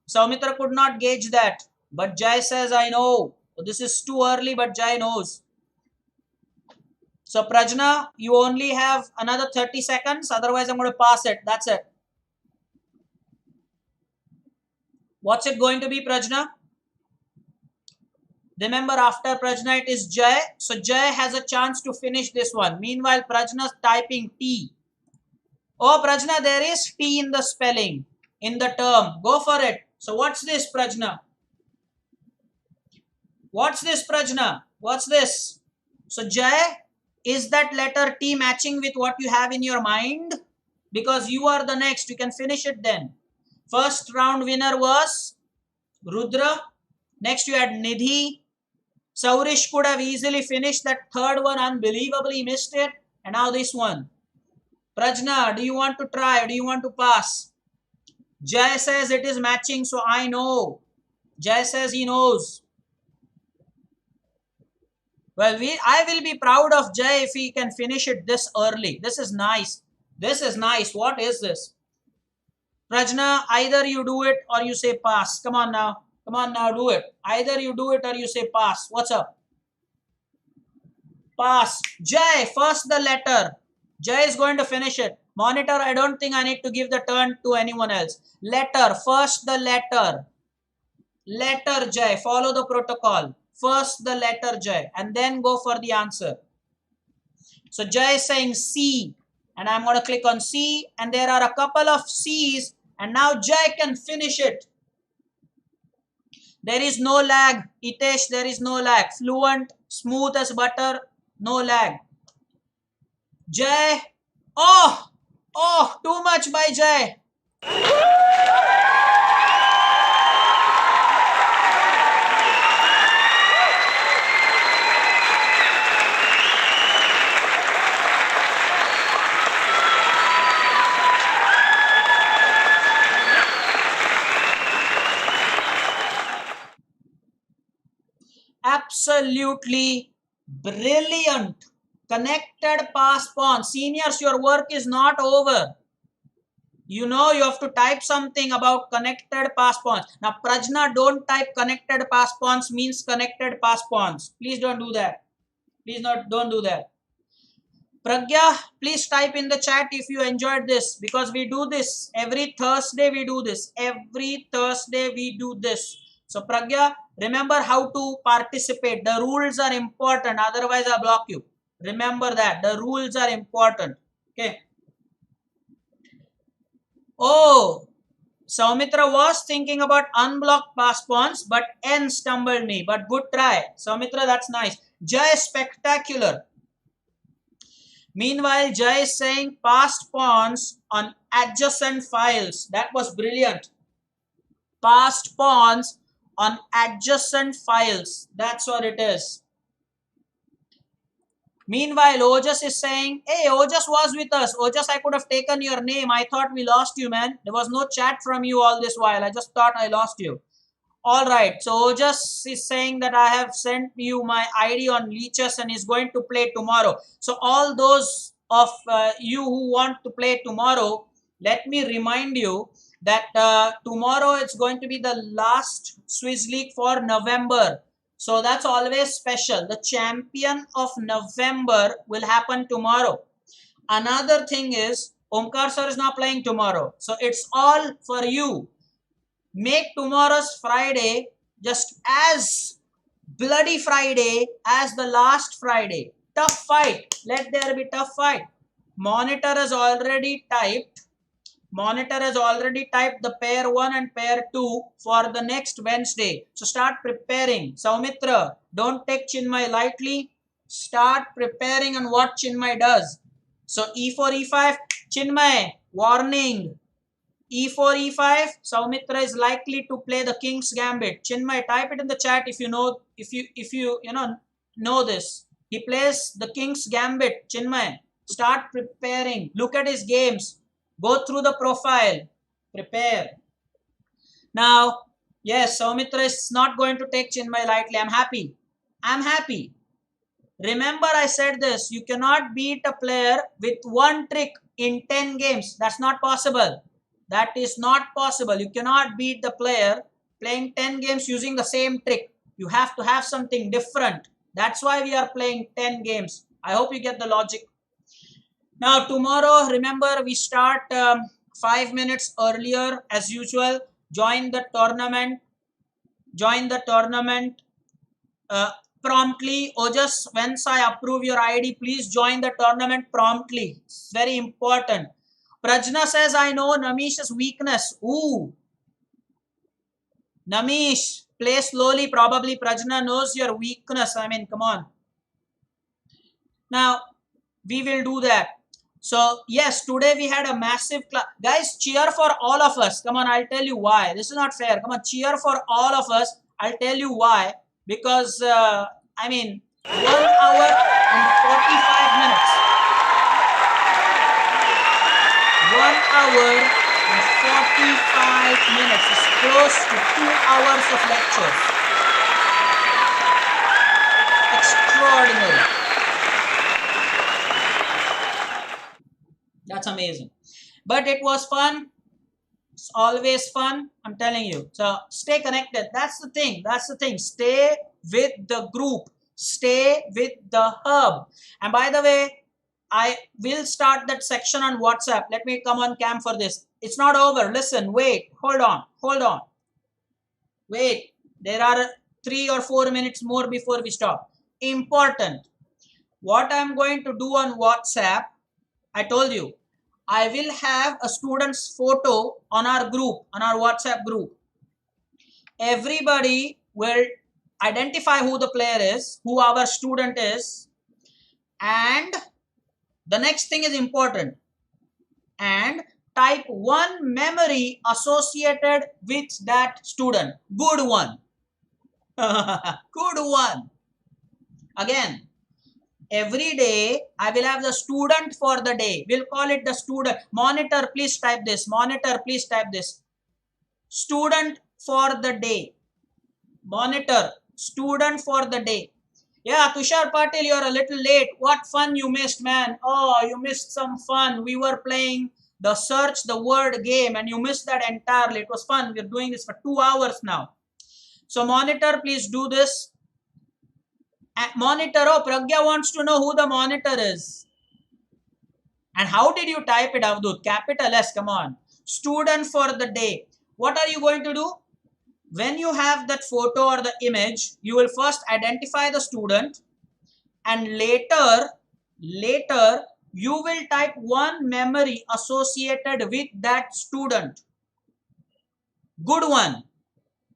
Saumitra could not gauge that. But Jai says, I know. This is too early, but Jai knows. So Prajna, you only have another 30 seconds. Otherwise, I'm going to pass it. That's it. What's it going to be, Prajna? Remember, after Prajna, it is Jai. So Jai has a chance to finish this one. Meanwhile, Prajna's typing T. Oh, Prajna, there is T in the spelling, in the term. Go for it. So what's this, Prajna? What's this, Prajna? What's this? So Jai, is that letter T matching with what you have in your mind? Because you are the next. You can finish it then. First round winner was Rudra. Next you had Nidhi. Saurish could have easily finished that third one. Unbelievably missed it. And now this one. Prajna, do you want to try? Do you want to pass? Jai says it is matching, so I know. Jai says he knows. Well, I will be proud of Jai if he can finish it this early. This is nice. This is nice. What is this? Prajna, either you do it or you say pass. Come on now. Come on now, do it. Either you do it or you say pass. What's up? Pass. Jai, first the letter. Jai is going to finish it. Monitor, I don't think I need to give the turn to anyone else. Letter. First the letter. Letter Jai. Follow the protocol. First the letter Jai. And then go for the answer. So Jai is saying C. And I'm going to click on C. And there are a couple of C's. And now Jai can finish it. There is no lag. Hitesh, there is no lag. Fluent, smooth as butter, no lag. Jai. Oh, too much by Jai. Absolutely brilliant. Connected past pawns. Seniors, your work is not over. You know you have to type something about connected past pawns. Now, Prajna, don't type connected past pawns means connected past pawns. Please don't do that. Please don't do that. Pragya, please type in the chat if you enjoyed this, because we do this every Thursday. We do this every Thursday. We do this. So Pragya, remember how to participate. The rules are important. Otherwise, I block you. Remember that the rules are important. Okay. Oh, Saumitra was thinking about unblocked past pawns, but N stumbled me. But good try, Saumitra. That's nice. Jai, spectacular. Meanwhile, Jai is saying past pawns on adjacent files. That was brilliant. Past pawns on adjacent files. That's what it is. Meanwhile, Ojas is saying, hey, Ojas was with us. Ojas, I could have taken your name. I thought we lost you, man. There was no chat from you all this while. I just thought I lost you. All right. So Ojas is saying that I have sent you my ID on Leeches and is going to play tomorrow. So all those of you who want to play tomorrow, let me remind you that tomorrow it's going to be the last Swiss League for November. So that's always special. The champion of November will happen tomorrow. Another thing is, Omkar sir is not playing tomorrow. So it's all for you. Make tomorrow's Friday just as bloody Friday as the last Friday. Tough fight. Let there be tough fight. Monitor has already typed Monitor has already typed the pair 1 and pair 2 for the next Wednesday. So start preparing. Saumitra, don't take Chinmay lightly. Start preparing on what Chinmay does. So E4, E5, Chinmay, warning. E4, E5, Saumitra is likely to play the King's Gambit. Chinmay, type it in the chat if you know, if you know this. He plays the King's Gambit. Chinmay, start preparing. Look at his games. Go through the profile. Prepare. Now, yes, Saumitra is not going to take Chinmay lightly. I'm happy. I'm happy. Remember I said this. You cannot beat a player with one trick in 10 games. That's not possible. That is not possible. You cannot beat the player playing 10 games using the same trick. You have to have something different. That's why we are playing 10 games. I hope you get the logic. Now tomorrow, remember we start 5 minutes earlier as usual. Join the tournament. Join the tournament promptly. Or just once I approve your ID, please join the tournament promptly. It's very important. Prajna says, I know Namish's weakness. Ooh. Namish, play slowly. Probably Prajna knows your weakness. I mean, come on. Now, we will do that. So, yes, today we had a massive class. Guys, cheer for all of us. Come on, I'll tell you why. This is not fair. Come on, cheer for all of us. I'll tell you why. Because, I mean, 1 hour and 45 minutes. 1 hour and 45 minutes is close to 2 hours of lectures. Extraordinary. That's amazing. But it was fun. It's always fun. I'm telling you. So stay connected. That's the thing. That's the thing. Stay with the group. Stay with the hub. And by the way, I will start that section on WhatsApp. Let me come on cam for this. It's not over. Listen, wait, hold on, hold on. Wait, there are 3 or 4 minutes more before we stop. Important. What I'm going to do on WhatsApp, I told you, I will have a student's photo on our group, on our WhatsApp group. Everybody will identify who the player is, who our student is, and the next thing is important. And type one memory associated with that student. Good one. Good one. Again, every day I will have the student for the day. We'll call it the student. Monitor, please type this. Monitor, please type this. Student for the day. Monitor, student for the day. Yeah, Tushar Patil, you're a little late. What fun you missed, man. Oh, you missed some fun. We were playing the search the word game and you missed that entirely. It was fun. We're doing this for 2 hours now. So monitor, please do this. Monitor, oh, Pragya wants to know who the monitor is. And how did you type it, Avdut? Capital S, come on. Student for the day. What are you going to do? When you have that photo or the image, you will first identify the student and later you will type one memory associated with that student. Good one.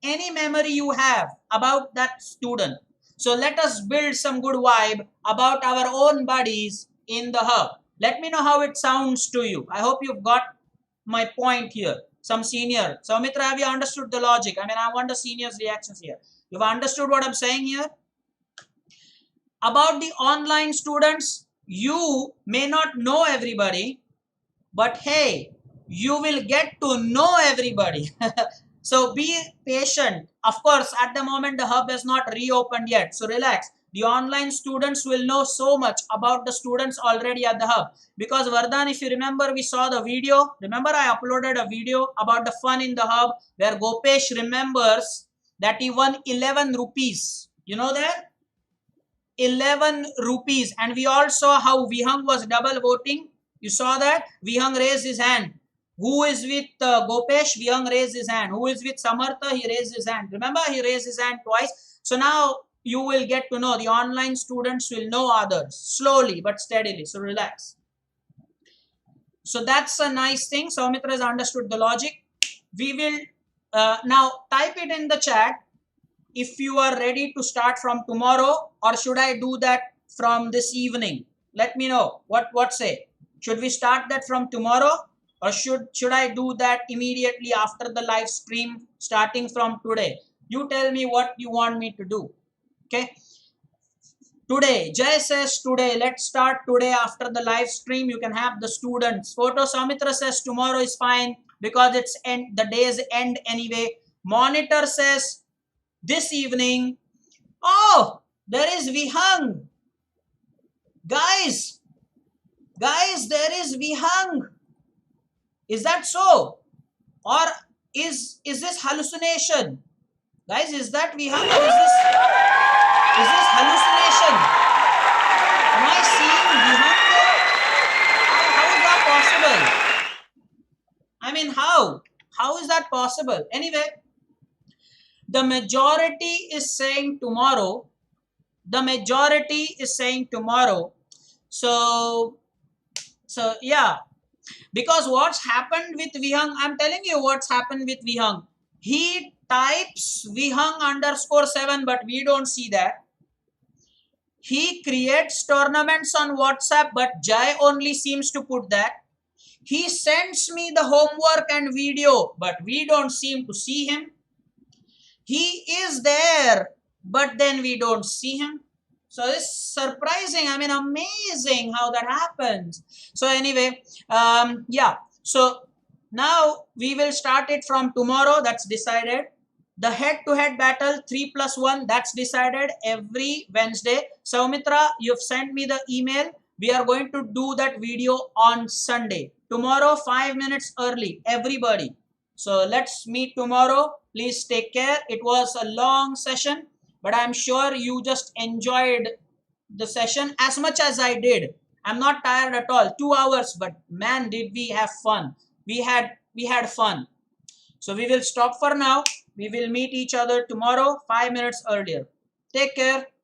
Any memory you have about that student. So let us build some good vibe about our own buddies in the hub. Let me know how it sounds to you. I hope you've got my point here. Some senior. So Mitra, have you understood the logic? I mean, I want the seniors' reactions here. You've understood what I'm saying here? About the online students, you may not know everybody, but hey, you will get to know everybody. So be patient. Of course, at the moment, the hub has not reopened yet. So relax. The online students will know so much about the students already at the hub. Because Vardhan, if you remember, we saw the video. Remember, I uploaded a video about the fun in the hub where Gopesh remembers that he won 11 rupees. You know that? 11 rupees. And we all saw how Vihang was double voting. You saw that? Vihang raised his hand. Who is with Gopesh? Vihang raised his hand. Who is with Samartha? He raised his hand. Remember, he raised his hand twice. So now you will get to know. The online students will know others slowly but steadily. So relax. So that's a nice thing. Soumitra has understood the logic. We will now type it in the chat if you are ready to start from tomorrow, or should I do that from this evening? Let me know. What say? Should we start that from tomorrow, or should I do that immediately after the live stream starting from today? You tell me what you want me to do. Okay. Today, Jay says today. Let's start today after the live stream. You can have the students. Photo Samitra says tomorrow is fine because it's end. The day's end anyway. Monitor says this evening. Oh, there is Vihang. Guys, there is Vihang. Is that so? Or is this hallucination? Guys, is that Vihang, or is this hallucination? Am I seeing Vihang there? How is that possible? I mean, how? How is that possible? Anyway, the majority is saying tomorrow. The majority is saying tomorrow. So yeah, because what's happened with Vihang, I'm telling you what's happened with Vihang. He types Vihang _7, but we don't see that. He creates tournaments on WhatsApp, but Jai only seems to put that. He sends me the homework and video, but we don't seem to see him. He is there, but then we don't see him. So it's surprising. I mean, amazing how that happens. So anyway, yeah. So now we will start it from tomorrow. That's decided. The head-to-head battle 3+1, that's decided every Wednesday. Saumitra, you've sent me the email. We are going to do that video on Sunday. Tomorrow, 5 minutes early, everybody. So let's meet tomorrow. Please take care. It was a long session, but I'm sure you just enjoyed the session as much as I did. I'm not tired at all. 2 hours, but man, did we have fun. We had fun. So we will stop for now. We will meet each other tomorrow 5 minutes earlier. Take care.